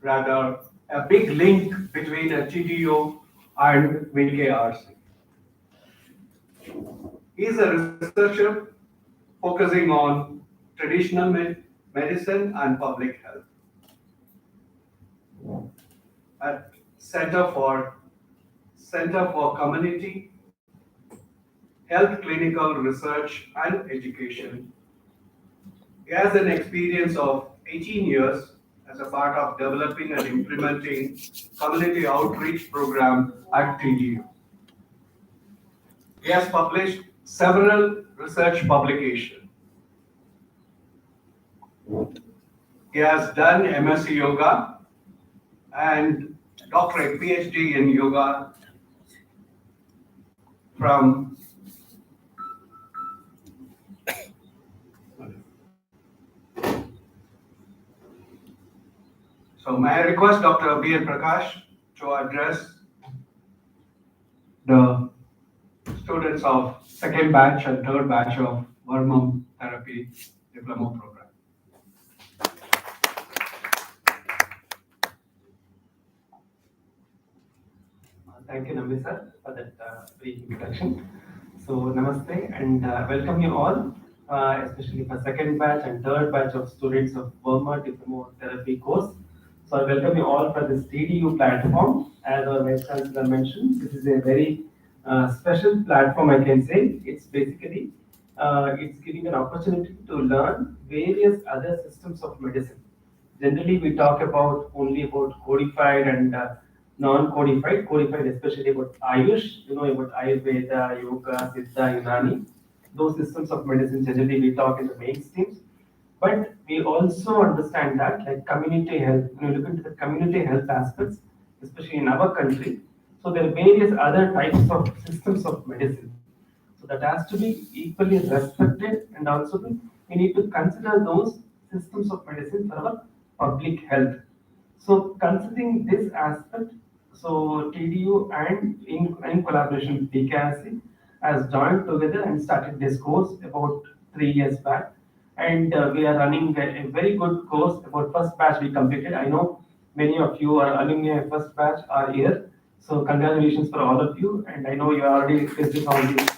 rather a big link between a TDU and VKRC. He is a researcher focusing on traditional medicine and public health at Center for Community Health Clinical Research and Education. He has an experience of 18 years as a part of developing and implementing community outreach program at TDU. He has published several research publications. He has done MSc Yoga and doctorate PhD in Yoga from So may I request Dr. B. N. Prakash to address the students of second batch and third batch of Varmam Therapy Diploma Program. Thank you, Nambi sir, for that brief introduction. So, namaste and welcome you all, especially for second batch and third batch of students of Varma Diploma Therapy course. So, I welcome you all for this TDU platform. As our Vice Chancellor mentioned, this is a very special platform, I can say. It's basically it's giving an opportunity to learn various other systems of medicine. Generally, we talk about only about codified and non-codified, codified especially about Ayush, about Ayurveda, Yoga, Siddha, Unani. Those systems of medicine generally we talk in the mainstreams. But we also understand that like community health, when you look into the community health aspects, especially in our country, so there are various other types of systems of medicine. So that has to be equally respected and also we need to consider those systems of medicine for our public health. So considering this aspect, so TDU and in collaboration with PKRC has joined together and started this course about 3 years back. And we are running a very good course. About first batch we completed. I know many of you are alumni of first batch are here. So congratulations for all of you. And I know you are already receiving all the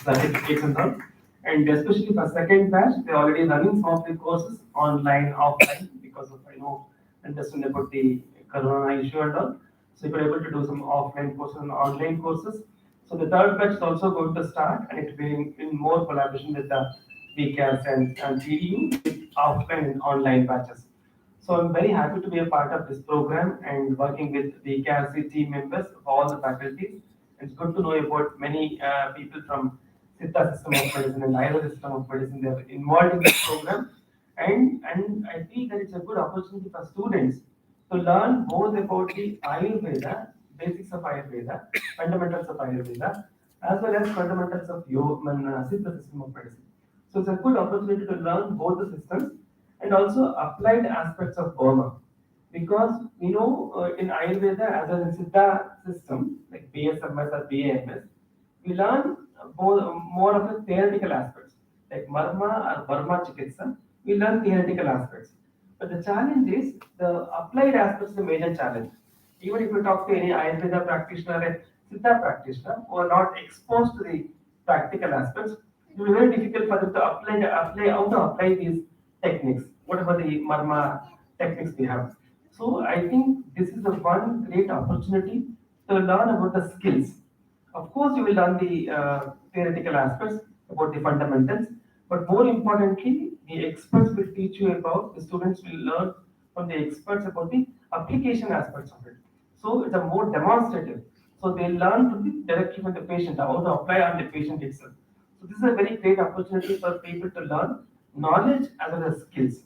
certificates and all. And especially for second batch, they're already running some of the courses online, offline, because of understand about the corona issue and all. So you're able to do some offline courses and online courses. So the third batch is also going to start, and it will be in more collaboration with the VCAS and TDU with offline and online batches. So I'm very happy to be a part of this program and working with VCAS team members of all the faculties. It's good to know about many people from Siddha system of medicine and Ayurveda system of medicine. They are involved in this program, and I feel that it's a good opportunity for students to learn both about the Ayurveda, basics of Ayurveda, fundamentals of Ayurveda, as well as fundamentals of Yoga and Siddha system of medicine. So it's a good opportunity to learn both the systems and also applied aspects of Varma. Because we know in Ayurveda as well as Siddha system, like BSMS or BAMS, we learn more of the theoretical aspects. Like Varma or Varma Chikitsa, we learn theoretical aspects. But the challenge is the applied aspects is the major challenge. Even if you talk to any Ayurveda practitioner and Siddha practitioner who are not exposed to the practical aspects, it will be very difficult for them to apply how to apply these techniques, whatever the Varma techniques we have. So I think this is the one great opportunity to learn about the skills. Of course, you will learn the theoretical aspects about the fundamentals, but more importantly, the experts will teach you about, the students will learn from the experts about the application aspects of it. So it's a more demonstrative. So they learn directly from the patient, how to apply on the patient itself. So this is a very great opportunity for people to learn knowledge as well as skills.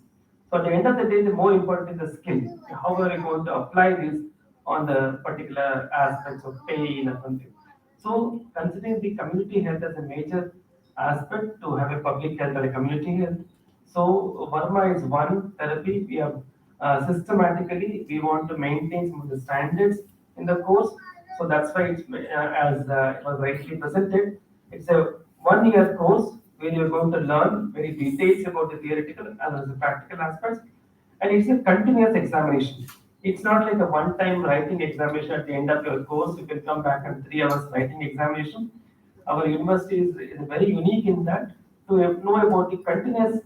So at the end of the day, the more important is the skill. How are you going to apply this on the particular aspects of pain or something? So considering the community health as a major aspect to have a public health or a community health, so Varma is one therapy. We have systematically we want to maintain some of the standards in the course. So that's why it's as it was rightly presented. It's a 1 year course where you're going to learn very details about the theoretical as well as the practical aspects, and it's a continuous examination. It's not like a one-time writing examination at the end of your course. You can come back and 3 hours writing examination. Our university is very unique in that to know about the continuous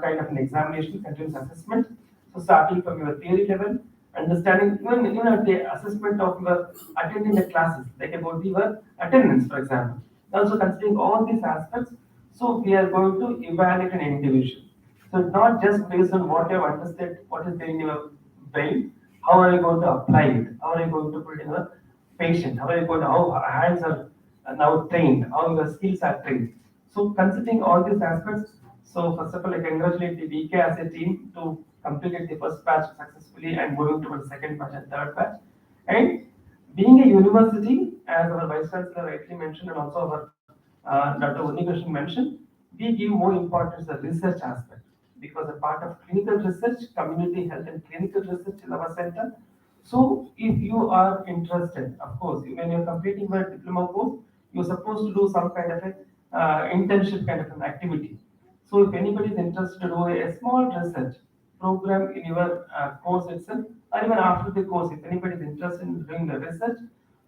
kind of an examination, continuous assessment. So starting from your theory level, understanding even at the assessment of your attending the classes, like about your attendance, for example. Also considering all these aspects, so we are going to evaluate an individual. So not just based on what you have understood, what is there in your brain, how are you going to apply it? How are you going to put it in a patient? How are you going to, how hands are now trained, how your skills are trained. So considering all these aspects, so first of all, I congratulate the VK as a team to complete the first batch successfully and moving to the second batch and third batch. And being a university, as our Vice Chancellor rightly mentioned, and also our Dr. Unni Krishnan mentioned, we give more importance to the research aspect because a part of clinical research, community health and clinical research in our center. So if you are interested, of course, when you're completing your diploma course, you're supposed to do some kind of a internship kind of an activity. So if anybody is interested to do a small research program in your course itself, or even after the course, if anybody is interested in doing the research,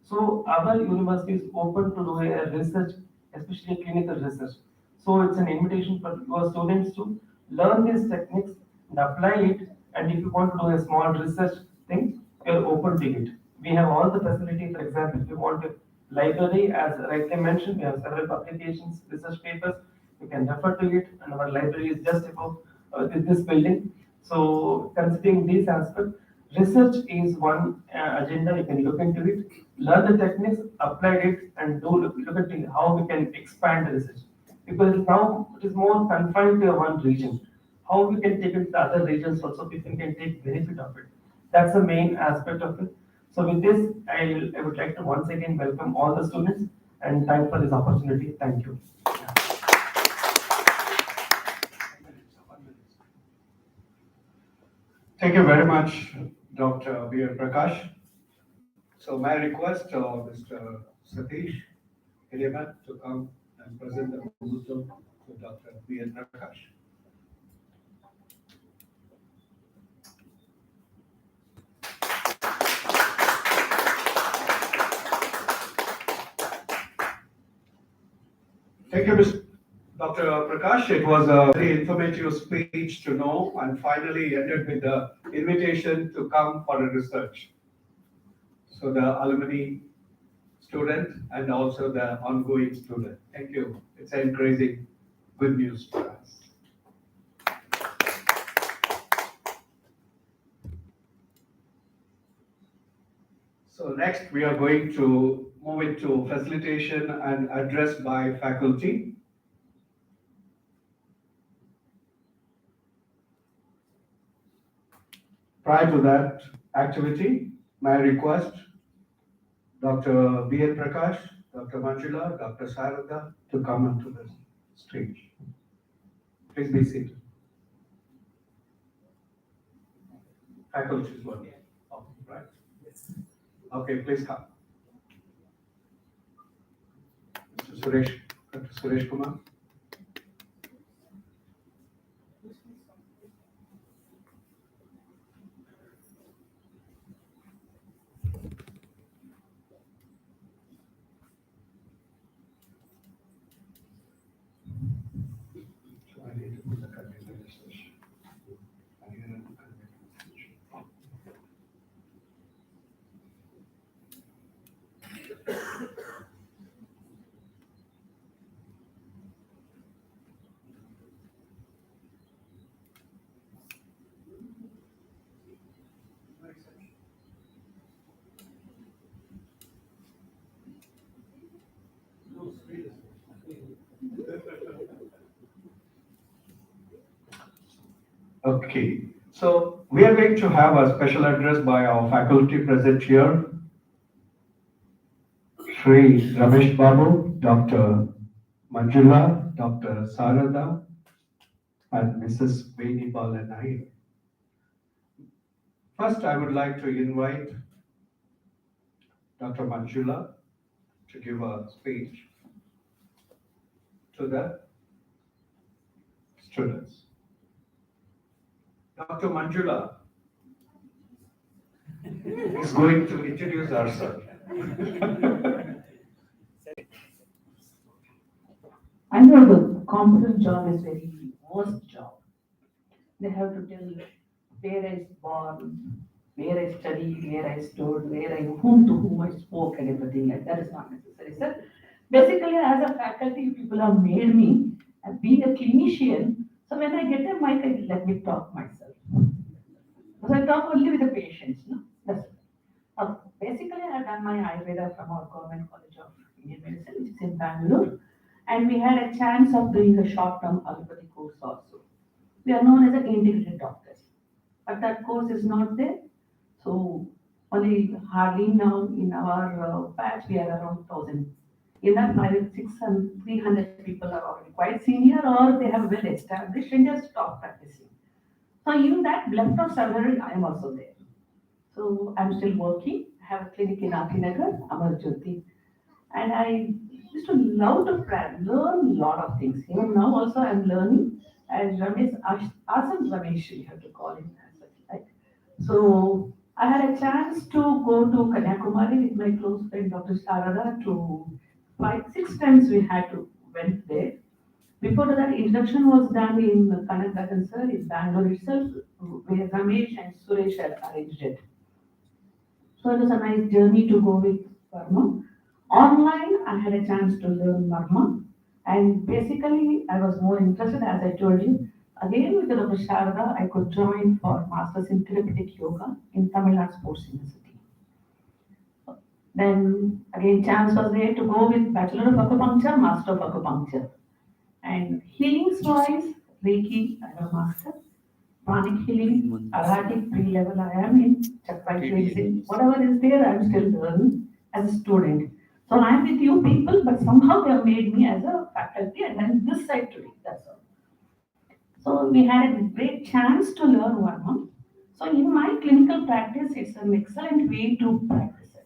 so our university is open to do a research, especially clinical research. So it's an invitation for your students to learn these techniques and apply it. And if you want to do a small research thing, you're open to it. We have all the facility. For example, if you want a library, as rightly mentioned, we have several publications, research papers. You can refer to it, and our library is just above this building. So considering these aspects, research is one agenda. You can look into it, learn the techniques, apply it, and look at how we can expand the research. Because now it is more confined to one region. How we can take it to other regions also, people can take benefit of it. That's the main aspect of it. So with this, I would like to once again welcome all the students and thank for this opportunity. Thank you. Thank you very much, Dr. B. Prakash. So may I request Mr. Sateesh Hiremath to come and present the proposal to Dr. B. Prakash. Thank you, Mr. Dr. Prakash. It was a very informative speech to know and finally ended with the invitation to come for a research. So the alumni student and also the ongoing student. Thank you. It's encouraging good news for us. So next we are going to move into facilitation and address by faculty. Prior to that activity, may I request Dr. B. Prakash, Dr. Manjula, Dr. Saradha to come onto the stage. Please be seated. Faculty is one. Oh, right? Yes. Okay, please come. Mr. Suresh, Dr. Suresh Kumar. So I need to put the content registration. Hariharan content registration. Okay, so we are going to have a special address by our faculty present here. Sree Ramesh Babu, Dr. Manjula, Dr. Saradha, and Mrs. Veni B Iyer. First, I would like to invite Dr. Manjula to give a speech to the students. Dr. Manjula. is going to introduce ourselves. I know the competent job is very worst job. They have to tell where I was born, where I studied, where I stood, whom to whom I spoke and everything like that is not necessary, sir. Basically, as a faculty, people have made me being a clinician. So when I get a mic, I let me talk myself. Because I talk only with the patients, no? That's it. Basically, I have done my Ayurveda from our Government College of Indian Medicine, which is in Bangalore. And we had a chance of doing a short-term allopathy course also. We are known as an integrated doctors, but that course is not there. So only hardly now in our batch we are around 1,000. In that, my 600, 300 people are already quite senior or they have well established and just stop practicing. So in that left of salary, I am also there. So I'm still working. I have a clinic in Nagar, Amar Jyoti, and I used to love to learn a lot of things. Even now also I'm learning. And Ramesh, Asam Ramesh, you have to call him as such, right? So I had a chance to go to Kanyakumari with my close friend Dr. Saradha to 5, 6 times we had to went there. Before that, introduction was done in Kanakadan sir in Bangalore itself, where Ramesh and Suresh had arranged it. So it was a nice journey to go with Varma. Online, I had a chance to learn Varma. And basically, I was more interested, as I told you. Again, with Dr. Sharda, I could join for Masters in Therapeutic Yoga in Tamil Nadu Sports University. Then, again, chance was there to go with Bachelor of Acupuncture, Master of Acupuncture. And healings wise, Reiki, I am a master. Pranic healing, Aratic pre-level I am in, chakra cleansing, whatever is there, I'm still learning as a student. So I'm with you people, but somehow they have made me as a faculty and then this side today, that's all. So we had a great chance to learn Varma. So in my clinical practice, it's an excellent way to practice it.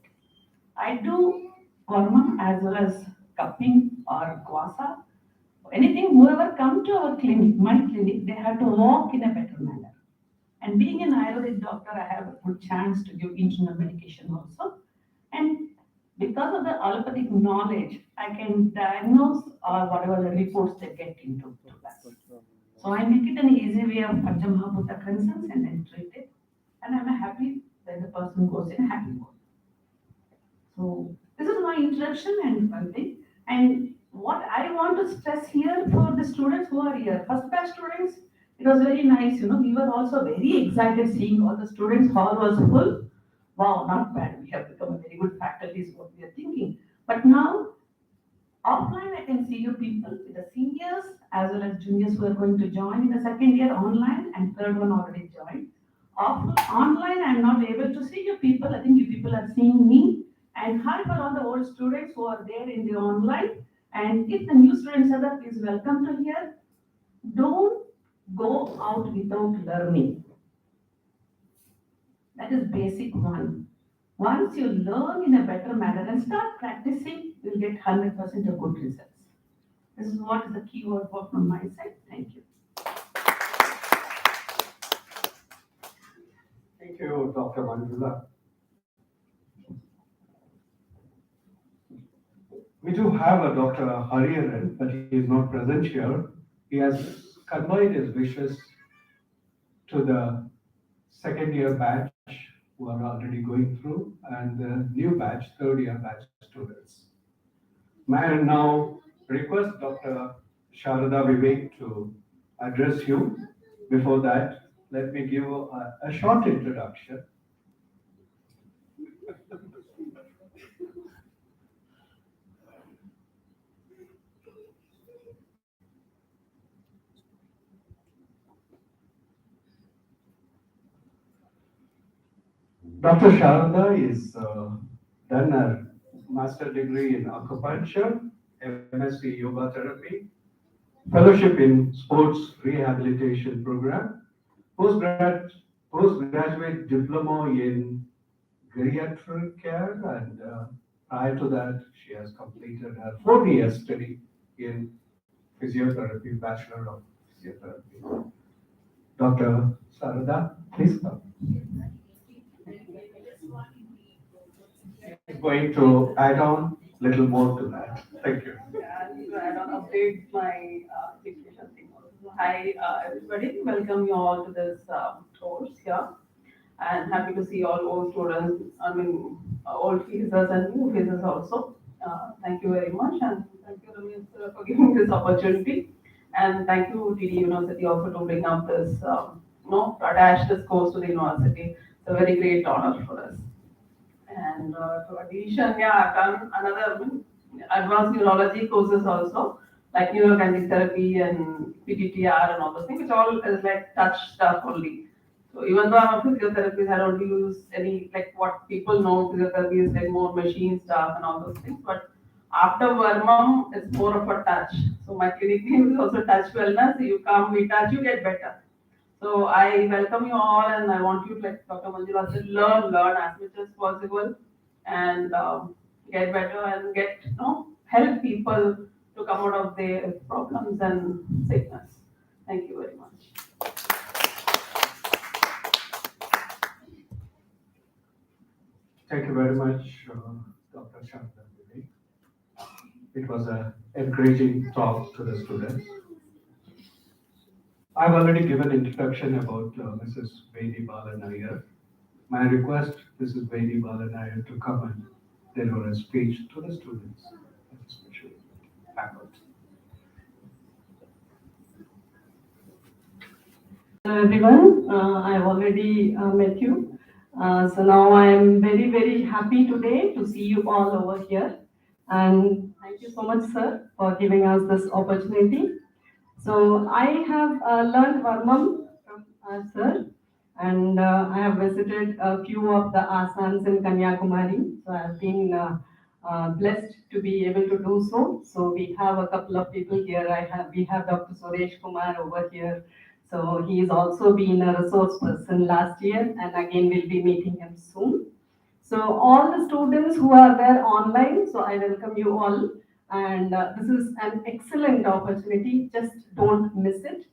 I do Varma as well as cupping or kwasa. Anything, whoever come to our clinic, my clinic, they have to walk in a better manner. And being an Ayurvedic doctor, I have a good chance to give internal medication also. And because of the allopathic knowledge, I can diagnose or whatever the reports they get into us. So I make it an easy way of Panchamahabhuta concerns and then treat it. And I'm happy that the person goes in a happy mode. So this is my introduction and one thing. And what I want to stress here for the students who are here, first batch students, it was very nice, we were also very excited seeing all the students, hall was full. Wow, not bad, we have become a very good faculty is what we are thinking. But now, offline I can see you people with the seniors as well as juniors who are going to join in the second year online and third one already joined. Online I'm not able to see you people, I think you people are seeing me. And hi for all the old students who are there in the online. And if the new students are there, please welcome to here. Don't go out without learning. That is basic one. Once you learn in a better manner and start practicing, you'll get 100% of good results. This is what is the key word from my side. Thank you. Thank you, Dr. Manjula. We do have a Dr. Hariharan, but he is not present here. He has conveyed his wishes to the second year batch who are already going through and the new batch, third year batch students. May I now request Dr. Sharada Vivek to address you. Before that, let me give a short introduction. Dr. Sharada is done her master degree in acupuncture, MSc yoga therapy, fellowship in sports rehabilitation program, postgraduate diploma in geriatric care, and prior to that, she has completed her 4-year study in physiotherapy, Bachelor of Physiotherapy. Dr. Saradha, please come. is going to add on little more to that. Thank you. Yeah, I need to add on update my application thing also. Hi, everybody. Welcome you all to this course here. And happy to see all old students, I mean, old faces and new faces also. Thank you very much, and thank you, Ramesh, for giving this opportunity. And thank you, TD University, also to bring up this, attach this course to the university. It's a very great honor for us. And to addition, yeah, I've done another advanced neurology courses also, like neurokinetic therapy and PTTR and all those things, which all is like touch stuff only. So even though I'm a physiotherapist, I don't use any like what people know physiotherapy is like more machine stuff and all those things. But after Varmam, it's more of a touch. So my clinic name is also touch wellness. So you come, we touch, you get better. So I welcome you all, and I want you to, like Dr. Manjula said, learn as much as possible, and get better and help people to come out of their problems and sickness. Thank you very much. Thank you very much, Dr. Chancellor. It was an encouraging talk to the students. I've already given introduction about Mrs. Veni Iyer. May I request Mrs. Veni Iyer to come and deliver a speech to the students, especially faculty. Hello everyone, I've already met you. So now I am very, very happy today to see you all over here. And thank you so much, sir, for giving us this opportunity. So I have learned Varmam from sir, and I have visited a few of the asans in Kanyakumari. So I have been blessed to be able to do so. So we have a couple of people here. We have Dr. Suresh Kumar over here. So he has also been a resource person last year, and again we'll be meeting him soon. So all the students who are there online, so I welcome you all. And this is an excellent opportunity. Just don't miss it.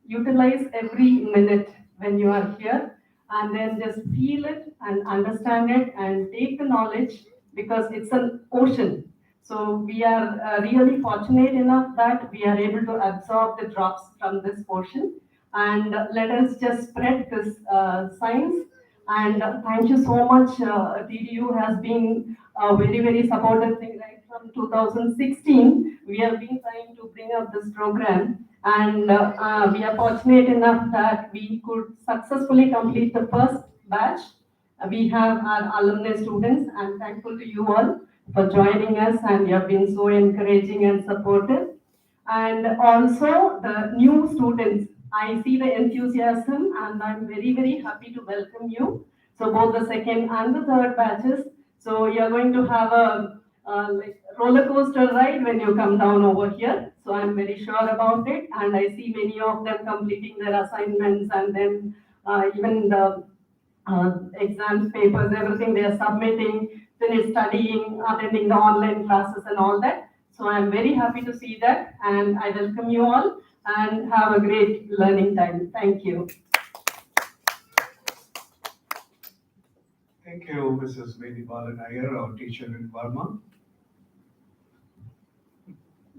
Utilize every minute when you are here, and then just feel it and understand it and take the knowledge, because it's an ocean. So we are really fortunate enough that we are able to absorb the drops from this ocean, and let us just spread this science. And thank you so much. TDU has been a very, very supportive thing right from 2016. We have been trying to bring up this program, and we are fortunate enough that we could successfully complete the first batch. We have our alumni students. I'm thankful to you all for joining us, and you have been so encouraging and supportive. And also the new students, I see the enthusiasm, and I'm very, very happy to welcome you. So both the second and the third batches. So you're going to have a like roller coaster ride when you come down over here. So I'm very sure about it, and I see many of them completing their assignments, and then even the exams, papers, everything they are submitting, finish studying, attending the online classes and all that. So I'm very happy to see that, and I welcome you all, and have a great learning time. Thank you. Thank you, Mrs. Veni Iyer, our teacher in Varma.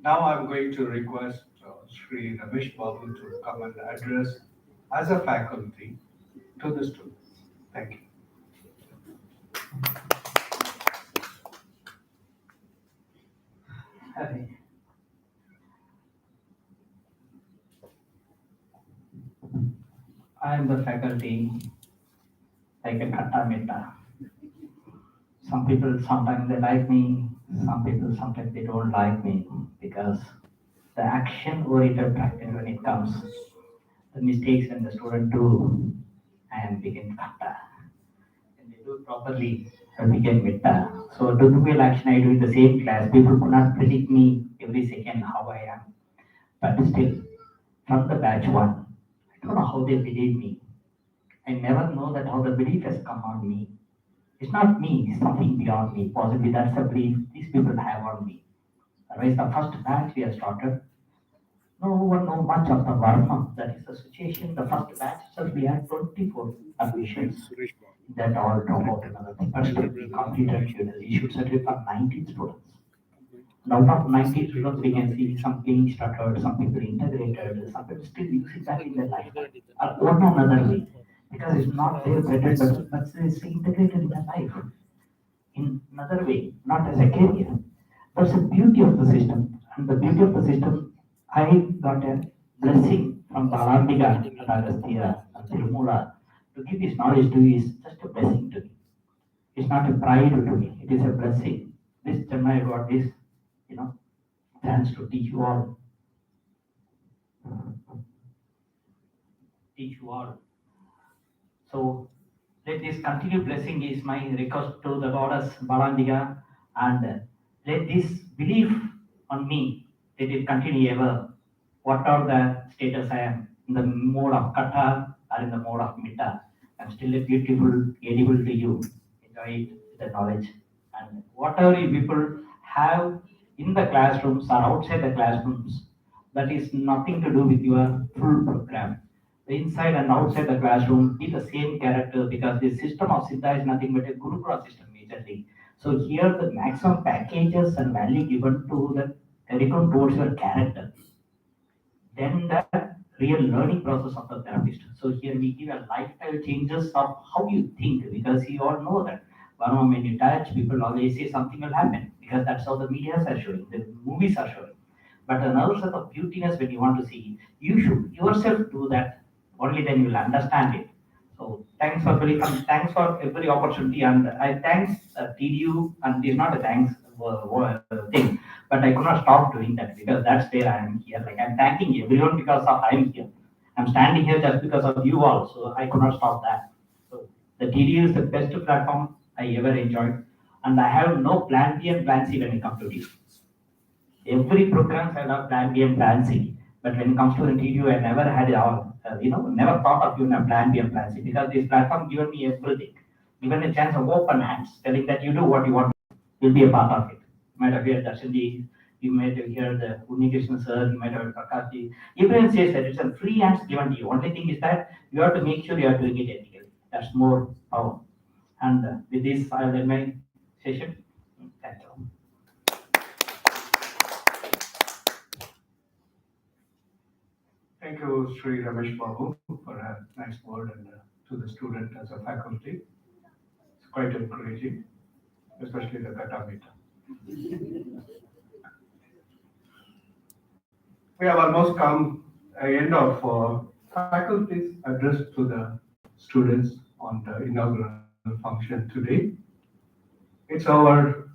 Now I'm going to request Sree Ramesh Babu to come and address as a faculty to the students. Thank you. Hi. I am the faculty like a khatta metta. Some people sometimes they like me, some people sometimes they don't like me, because the action oriented practice when it comes, the mistakes when the student do, I am became khatta. When they do it properly, I became metta. So to do real action I do in the same class, people could not predict me every second how I am. But still, from the batch one, I don't know how they believe me. I never know that how the belief has come on me. It's not me, it's something beyond me. Possibly that's the belief these people have on me. Otherwise, the first batch we have started, no one know much of the Varma. That is the situation. The first batch itself we had 24 admissions. that all drop out another thing. But still, we completed, issued certificate for 19 students. And out of 19 students, we can see some being started, some people integrated, some people still using that in their lifetime, or one another way, because it's not their bread, but it's integrated in their life in another way, not as a career. That's the beauty of the system. And the beauty of the system, I got a blessing from Balambika and Agastya and Tirumula to give this knowledge to you is just a blessing to me. It's not a pride to me, it is a blessing. This time I got this, chance to teach you all. Teach you all. So let this continued blessing is my request to the goddess Balambika, and let this belief on me, let it continue ever. What are the status I am, in the mode of kata or in the mode of mita, I'm still a beautiful, edible to you. Enjoy the knowledge. And whatever you people have in the classrooms or outside the classrooms, that is nothing to do with your full program. The inside and outside the classroom be the same character, because the system of Siddha is nothing but a Gurukula system majorly. So here the maximum packages and value given to the curriculum towards your character, then the real learning process of the therapist. So here we give a lifestyle changes of how you think, because you all know that Varma, when you touch, people always say something will happen, because that's how the medias are showing, the movies are showing. But another set of beautiness when you want to see, you should yourself do that. Only then you will understand it. So thanks for thanks for every opportunity, and I thanks TDU, and it's not a thanks thing, but I could not stop doing that, because that's where I am here. Like, I'm thanking everyone because of I'm here. I'm standing here just because of you all, so I could not stop that. So the TDU is the best platform I ever enjoyed, and I have no plan B and plan C when it comes to TDU. Every program I have plan B and plan C, but when it comes to the TDU, I never had it all. Never thought of even a plan B and plan C, because this platform given me everything, given a chance of open hands, telling that you do what you want, you'll be a part of it. You might have heard Darshan, you might have heard the Unni Krishnan sir, you might have heard Prakash TDU. Everyone says that it's a free hands given to you. Only thing is that you have to make sure you are doing it ethically. That's more power. And with this, I'll end my session. Thank you. Thank you, Sree Ramesh Babu, for a nice word, and to the student as a faculty. It's quite encouraging, especially the kata mita. We have almost come at the end of faculty's address to the students on the inaugural function today. It's our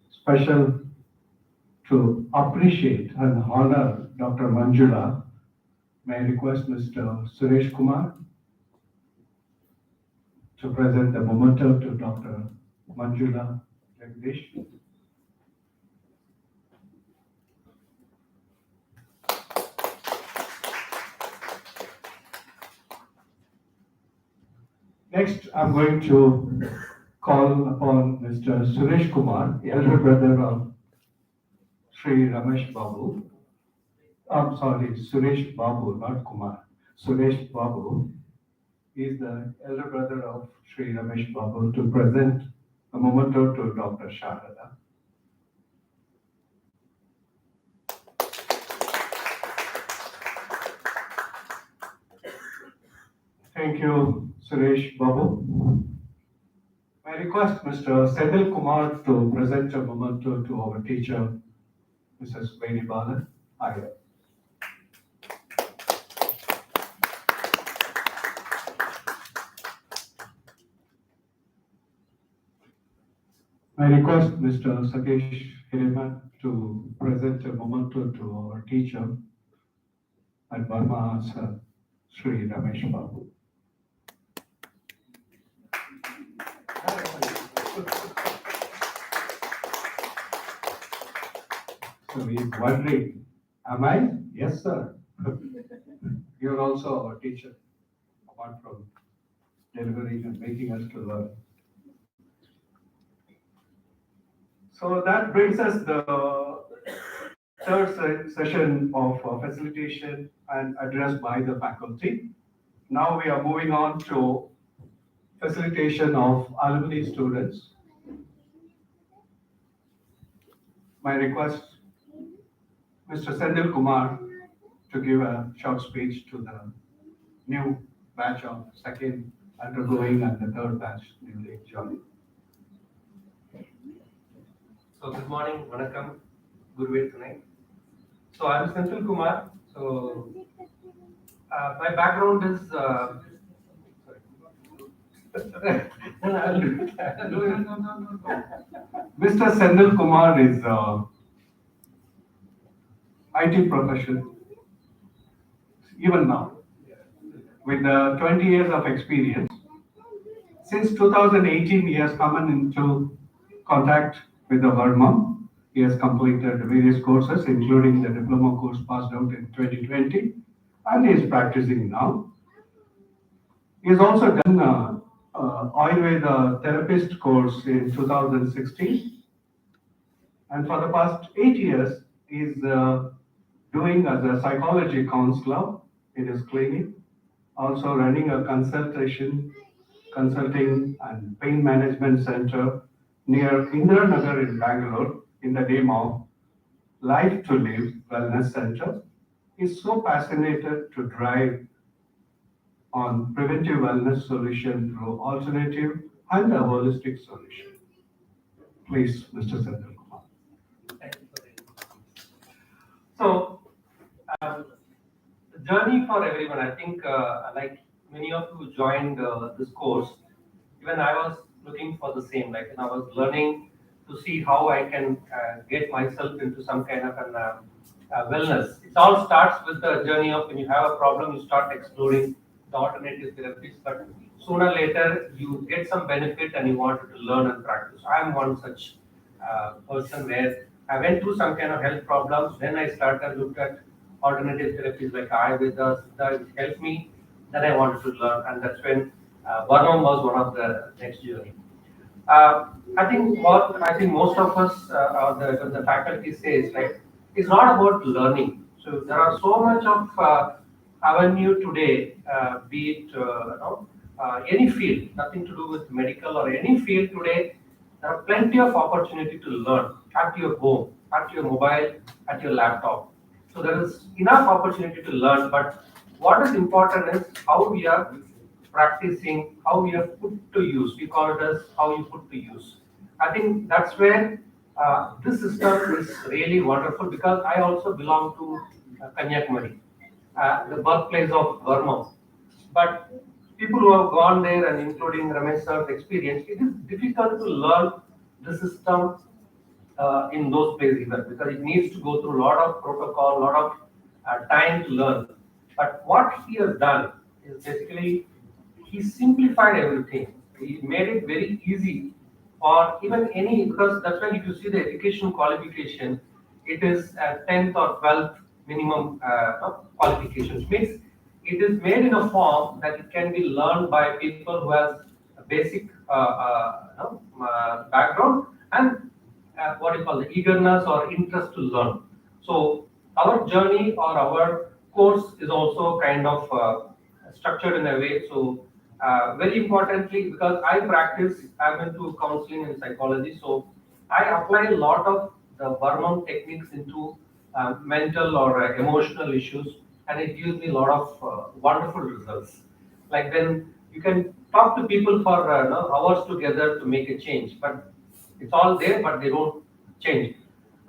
special to appreciate and honor Dr. Manjula. May I request Mr. Suresh Kumar to present the memento to Dr. Manjula Jagadeesh. Next, I'm going to call upon Mr. Suresh Kumar, the elder brother of Sree Ramesh Babu. I'm sorry, Suresh Babu, not Kumar. Suresh Babu is the elder brother of Sree Ramesh Babu to present a memento to Dr. Saradha. Thank you, Suresh Babu. I request Mr. Senthil Kumar to present a memento to our teacher, Mrs. Veni B Iyer. I request Mr. Sateesh Hiremath to present a memento to our teacher at Varma, Sree Ramesh Babu. So he's wondering, am I? Yes, sir. You're also our teacher, apart from delivering and making us to learn. So that brings us the third session of facilitation and address by the faculty. Now we are moving on to facilitation of alumni students. My request, Mr. Senthil Kumar, to give a short speech to the new batch of second undergoing and the third batch newly joining. So good morning, Vanakkam, Guruve Tunai. So I'm Senthil Kumar. So my background is Mr. Senthil Kumar is IT profession, even now, with 20 years of experience. Since 2018, he has come into contact with the Varmam. He has completed various courses, including the diploma course passed out in 2020, and he is practicing now. He has also done Ayurveda therapist course in 2016, and for the past 8 years, he is doing as a psychology counselor in his clinic, also running a consulting and pain management center near Inaugural in Bangalore in the name of Life to Live Wellness Center. He's so passionate to drive on preventive wellness solution through alternative and a holistic solution. Please, Mr. Senthil Kumar. Thank you for the So, the journey for everyone, I think, like many of you joined this course, even I was looking for the same, like, I was learning to see how I can get myself into some kind of an wellness. It all starts with the journey of when you have a problem, you start exploring the alternative therapies, but sooner or later you get some benefit and you wanted to learn and practice. I am one such person where I went through some kind of health problems, then I started looked at alternative therapies like Ayurveda, Siddha, which helped me. Then I wanted to learn, and that's when Varmam was one of the next journey. I think most of us, or the faculty says, like, it's not about learning. So there are so much of avenue today, be it any field, nothing to do with medical or any field today. There are plenty of opportunity to learn at your home, at your mobile, at your laptop. So there is enough opportunity to learn, but what is important is how we are practicing, how we are put to use. We call it as how you put to use. I think that's where this system is really wonderful, because I also belong to Kanyakumari, the birthplace of Varmam. But people who have gone there, and including Ramesh sir's experience, it is difficult to learn the system in those places even, because it needs to go through a lot of protocol, a lot of time to learn. But what he has done is basically he simplified everything. He made it very easy for even any, because that's why if you see the education qualification, it is a 10th or 12th minimum qualifications. Means it is made in a form that it can be learned by people who has a basic background and what you call the eagerness or interest to learn. So our journey or our course is also kind of structured in a way. So very importantly, because I I'm into counseling and psychology, so I apply a lot of the Varmam techniques into mental or emotional issues, and it gives me a lot of wonderful results. Like when you can talk to people for hours together to make a change, but it's all there, but they don't change.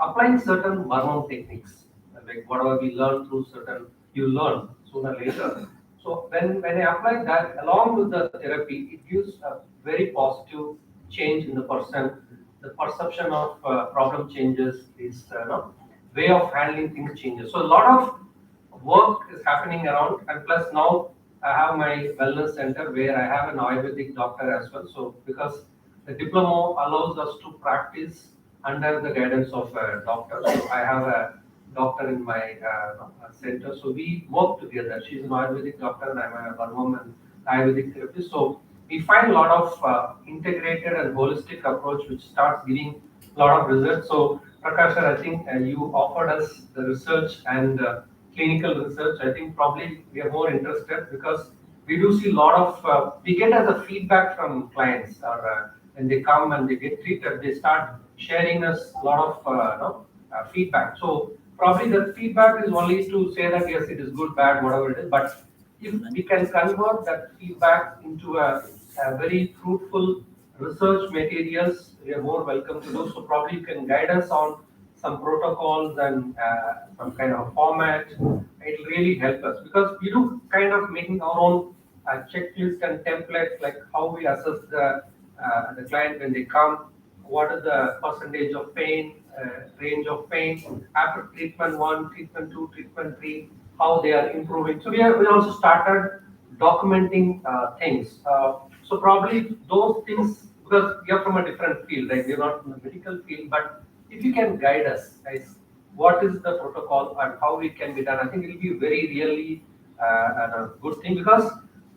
Applying certain Varmam techniques, like whatever we learn through certain, you learn sooner or later. So when I apply that along with the therapy, it gives a very positive change in the person. The perception of problem changes, his way of handling things changes. So a lot of work is happening around, and plus now I have my wellness center where I have an Ayurvedic doctor as well. So because the diploma allows us to practice under the guidance of a doctor, so I have a doctor in my center. So we work together. She's an Ayurvedic doctor and I'm a Varmam and Ayurvedic therapist. So we find a lot of integrated and holistic approach which starts giving a lot of results. So Prakash, I think you offered us the research and clinical research. I think probably we are more interested because we do see a lot of, we get as a feedback from clients, or when they come and they get treated, they start sharing us a lot of feedback. So probably the feedback is only to say that yes, it is good, bad, whatever it is, but if we can convert that feedback into a very fruitful research materials, we are more welcome to do. So probably you can guide us on some protocols and some kind of format. It'll really help us because we do kind of making our own checklist and templates, like how we assess the client when they come, what is the percentage of pain, range of pain after treatment 1, treatment 2, treatment 3, how they are improving. So we also started documenting things. So probably those things, because we are from a different field, right? We are not in the medical field, but if you can guide us, guys, what is the protocol and how it can be done, I think it will be very really a good thing, because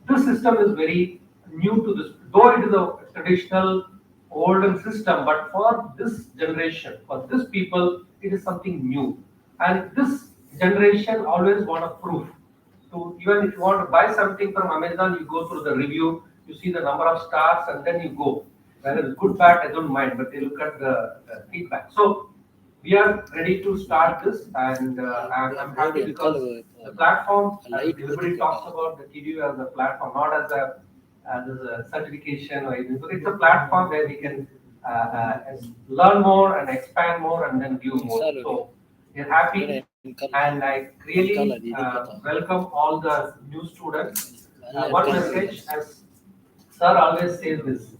this system is very new to this, though it is a traditional olden system, but for this generation, for this people, it is something new. And this generation always want a proof. To even if you want to buy something from Amazon, you go through the review, you see the number of stars, and then you go. Whether it's good, bad, I don't mind, but they look at the feedback. So we are ready to start this, and I'm happy because the platform, everybody talks about the TDU as a platform, not as a certification or anything. So it's a platform where we can learn more and expand more and then give more. So we're happy, and I really welcome all the new students. One message, as Sir always says this: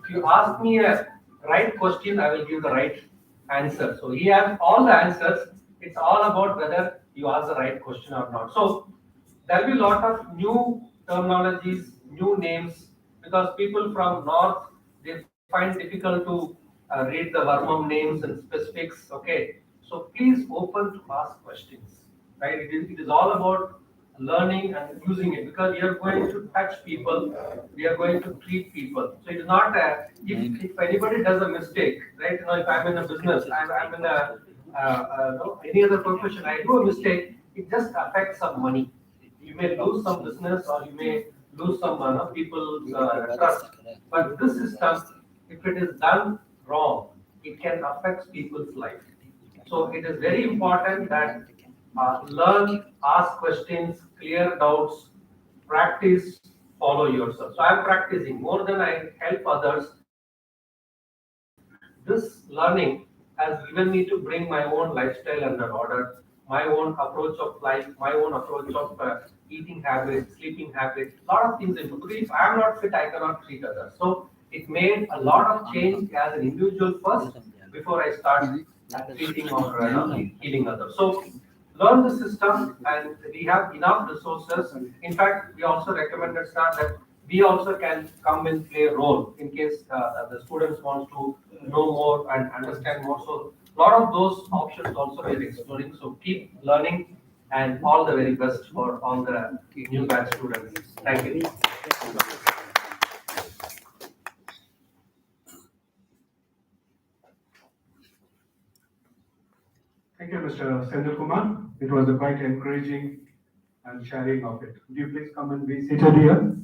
if you ask me a right question, I will give the right answer. So he has all the answers. It's all about whether you ask the right question or not. So there'll be a lot of new terminologies, new names, because people from north, they find difficult to read the Varmam names and specifics. Okay, so please open to ask questions. Right? It is all about learning and using it, because we are going to touch people, we are going to treat people. So it is not if anybody does a mistake, right? If I'm in a business, I'm in a any other profession, I do a mistake, it just affects some money. You may lose some business, or you may lose some people's trust. But this system, if it is done wrong, it can affect people's life. So it is very important that learn, ask questions, clear doubts, practice, follow yourself. So I'm practicing more than I help others. This learning has given me to bring my own lifestyle under order, my own approach of life, my own approach of eating habits, sleeping habits, a lot of things. If I'm not fit, I cannot treat others. So it made a lot of change as an individual first before I start treating or healing others. So learn the system, and we have enough resources. In fact, we also recommended staff that we also can come and play a role in case the students want to know more and understand more. So a lot of those options also we are exploring. So keep learning, and all the very best for all the new batch students. Thank you. Thank you, Mr. Senthil Kumar. It was a quite encouraging and sharing of it. Would you please come and be seated here?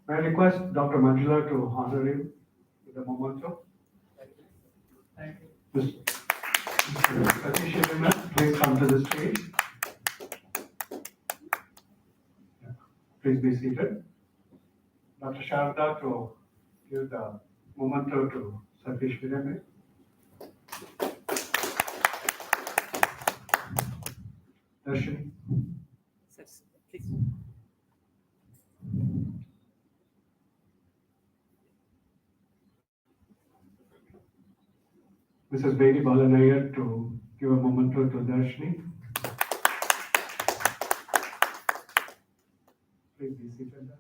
May I request Dr. Manjula to honor him with a memento? Thank you. Mr. Sateesh, Hiremath, please come to the stage. Please be seated. Dr. Saradha to give the memento to Sateesh Hiremath. Darshan. Please. Mrs. Veni B Iyer to give a memento to Darshini. Please be seated.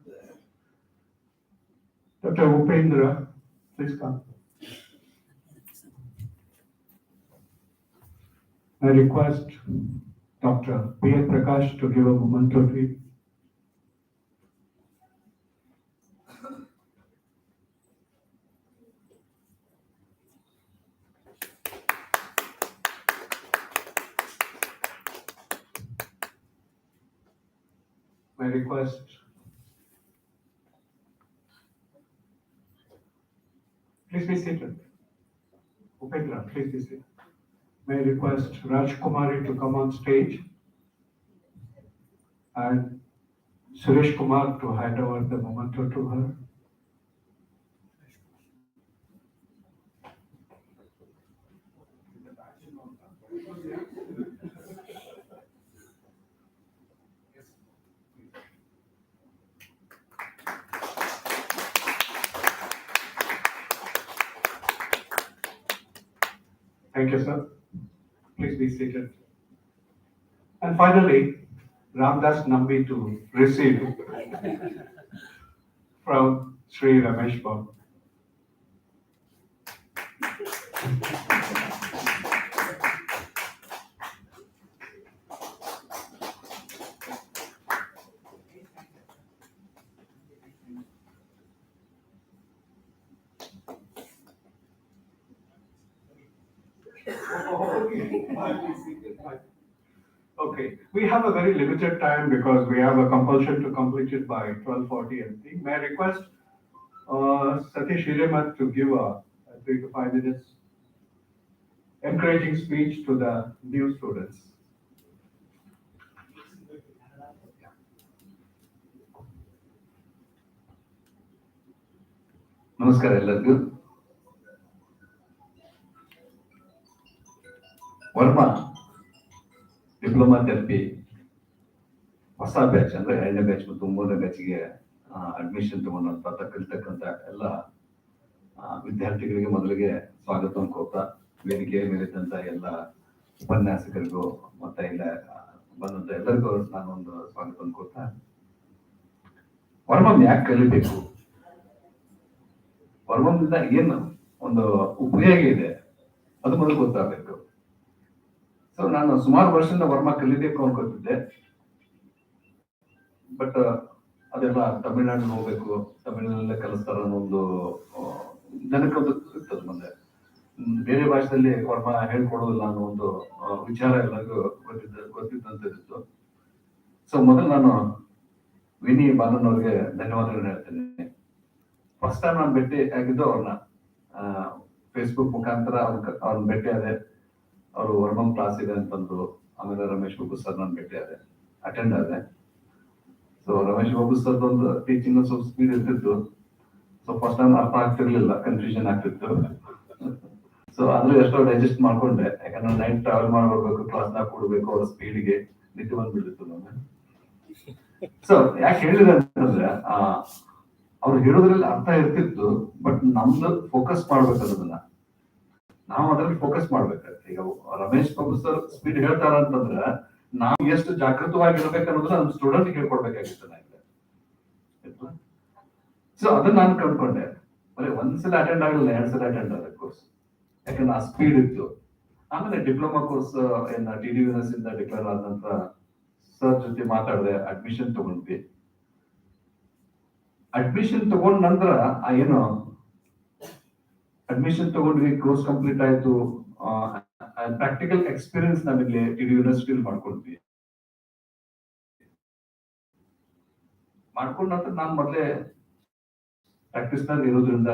Dr. Upendra, please come. I request Dr. Prakash to give a memento to you. request please be seated. Upendra, please be seated. May I request Rajkumari to come on stage and Suresh Kumar to hand over the memento to her. Thank you, sir. Please be seated. And finally, Ramadas Nambi to receive from Sree Ramesh Babu. Okay, we have a very limited time because we have a compulsion to complete it by 12:40 and may I request Sateesh Hiremath to give a 3 to 5 minutes encouraging speech to the new students. ನಮಸ್ಕಾರ ಎಲ್ಲರಿಗೂ. Verma diploma therapy ಹೊಸ batch ಅಂದ್ರೆ 2ನೇ batch ಮತ್ತು 3ನೇ ಬ್ಯಾಚ್ಗೆ admission ತಗೊಂಡಂತ ಎಲ್ಲ ವಿದ್ಯಾರ್ಥಿಗಳಿಗೆ ಮೊದಲಿಗೆ ಸ್ವಾಗತವನ್ನು ಕೋರ್ತಾ ವೇದಿಕೆಯ ಮೇಲಿದ್ದಂತ ಎಲ್ಲ ಉಪನ್ಯಾಸಕರಿಗೂ ಮತ್ತೆ ಇಲ್ಲ ಬಂದಂತ ಎಲ್ಲರಿಗೂ ನಾನೊಂದು ಸ್ವಾಗತವನ್ನು ಕೋರ್ತಾ, ವರ್ಮಂ ಯಾಕೆ ಕಲಿಬೇಕು, ವರ್ಮಂದಿಂದ ಏನು ಒಂದು ಉಪಯೋಗ ಇದೆ ಅದು ಮೊದಲು ಗೊತ್ತಾಗಬೇಕು. ಸೊ ನಾನು ಸುಮಾರು ವರ್ಷದಿಂದ ವರ್ಮ ಕಲಿಬೇಕು ಅನ್ಕೋತಿದ್ದೆ, ಬಟ್ ಅದೆಲ್ಲ ತಮಿಳ್ನಾಡು ಹೋಗ್ಬೇಕು, ತಮಿಳಿನಲ್ಲೇ ಕಲಿಸ್ತಾರ ಅನ್ನೋ ಒಂದು ಜನಕ್ಕೊಂದು ಇರ್ತದೆ. ಮುಂದೆ ಬೇರೆ ಭಾಷೆಯಲ್ಲಿ ವರ್ಮ ಹೇಳ್ಕೊಡೋದಿಲ್ಲ ಅನ್ನೋ ಒಂದು ವಿಚಾರ ಎಲ್ಲರಿಗೂ ಗೊತ್ತಿದ್ದಂತಿತ್ತು. ಸೊ ಮೊದಲು ನಾನು ವಿನಿ ಬಾಲನವ್ರಿಗೆ ಧನ್ಯವಾದಗಳನ್ನ ಹೇಳ್ತೇನೆ. ಫಸ್ಟ್ ಟೈಮ್ ನಾನು ಭೇಟಿ ಆಗಿದ್ದು ಅವ್ರನ್ನ ಫೇಸ್ಬುಕ್ ಮುಖಾಂತರ ಅವ್ರನ್ನ ಭೇಟಿ ಆದೆ. ಅವರು ವರ್ಮಂ ಕ್ಲಾಸ್ ಇದೆ ಅಂತಂದ್ರು. ಆಮೇಲೆ ರಮೇಶ್ ಬಾಬು ಸರ್ ನಾನು ಭೇಟಿ ಆದೆ, ಅಟೆಂಡ್ ಆದೆ. ಸೊ ರಮೇಶ್ ಬಾಬು ಸರ್ ಒಂದು ಟೀಚಿಂಗ್ ಸ್ವಲ್ಪ ಸ್ಪೀಡ್ ಇರ್ತಿತ್ತು. ಸೊ ಫಸ್ಟ್ ಟೈಮ್ ಅರ್ಥ ಆಗ್ತಿರ್ಲಿಲ್ಲ, ಕನ್ಫ್ಯೂಷನ್ ಆಗ್ತಿತ್ತು. ಸೊ ಆದ್ರೂ ಎಷ್ಟೋ ಡೈಜೆಸ್ಟ್ ಮಾಡ್ಕೊಂಡೆ, ಯಾಕಂದ್ರೆ ನೈಟ್ ಟ್ರಾವೆಲ್ ಮಾಡ್ಬೇಕು, ಕ್ಲಾಸ್ನಾಗ ಕೊಡ್ಬೇಕು, ಅವ್ರ ಸ್ಪೀಡ್ಗೆ ನಿದ್ದೆ ಬಂದ್ಬಿಡ್ತಿತ್ತು ನಾನು. ಸೊ ಯಾಕೆ ಹೇಳಿದೆ ಅಂತಂದ್ರೆ ಅವ್ರು ಹೇಳೋದ್ರಲ್ಲಿ ಅರ್ಥ ಇರ್ತಿತ್ತು, ಬಟ್ ನಮ್ದು ಫೋಕಸ್ ಮಾಡ್ಬೇಕು ಅದನ್ನ, ನಾವು ಅದ್ರಲ್ಲಿ ಫೋಕಸ್ ಮಾಡ್ಬೇಕಾಗುತ್ತೆ. ಈಗ ರಮೇಶ್ ಬಾಬು ಸರ್ ಸ್ಪೀಡ್ ಹೇಳ್ತಾರ ಅಂತಂದ್ರೆ ನಾವು ಎಷ್ಟು ಜಾಗೃತವಾಗಿರ್ಬೇಕು ಅನ್ನೋದನ್ನ ನಮ್ಮ ಸ್ಟೂಡೆಂಟ್ ಹೇಳ್ಕೊಡ್ಬೇಕಾಗಿತ್ತು ನನಗೆ. ಸೊ ಅದನ್ನ ನಾನು ಕಂಡ್ಕೊಂಡೆ. ಬರೀ ಒಂದ್ಸಲ ಅಟೆಂಡ್ ಆಗಲಿಲ್ಲ, 2 ಸಲ ಅಟೆಂಡ್ ಆದ ಕೋರ್ಸ್, ಯಾಕಂದ್ರೆ ಆ ಸ್ಪೀಡ್ ಇತ್ತು. ಆಮೇಲೆ ಡಿಪ್ಲೊಮಾ ಕೋರ್ಸ್ ಏನ TDU ಇಂದ ಡಿಕ್ಲೇರ್ ಆದಂತ ಸರ್ ಜೊತೆ ಮಾತಾಡಿದೆ, ಅಡ್ಮಿಷನ್ ತಗೊಂಡ್ವಿ. ಅಡ್ಮಿಷನ್ ತಗೊಂಡ ನಂತರ ಏನು ಅಡ್ಮಿಷನ್ ತಗೊಂಡ್ವಿ, ಕೋರ್ಸ್ ಕಂಪ್ಲೀಟ್ ಆಯ್ತು, ಪ್ರಾಕ್ಟಿಕಲ್ ಎಕ್ಸ್ಪೀರಿಯನ್ಸ್ ನಾವಿಲ್ಲಿ TDU ಯೂನಿವರ್ಸಿಟಿಲಿ ಮಾಡ್ಕೊಂಡ್ವಿ. ಮಾಡ್ಕೊಂಡ ನಂತರ ನಾನು ಮೊದಲೇ ಪ್ರಾಕ್ಟೀಸ್ ನಾಗ ಇರೋದ್ರಿಂದ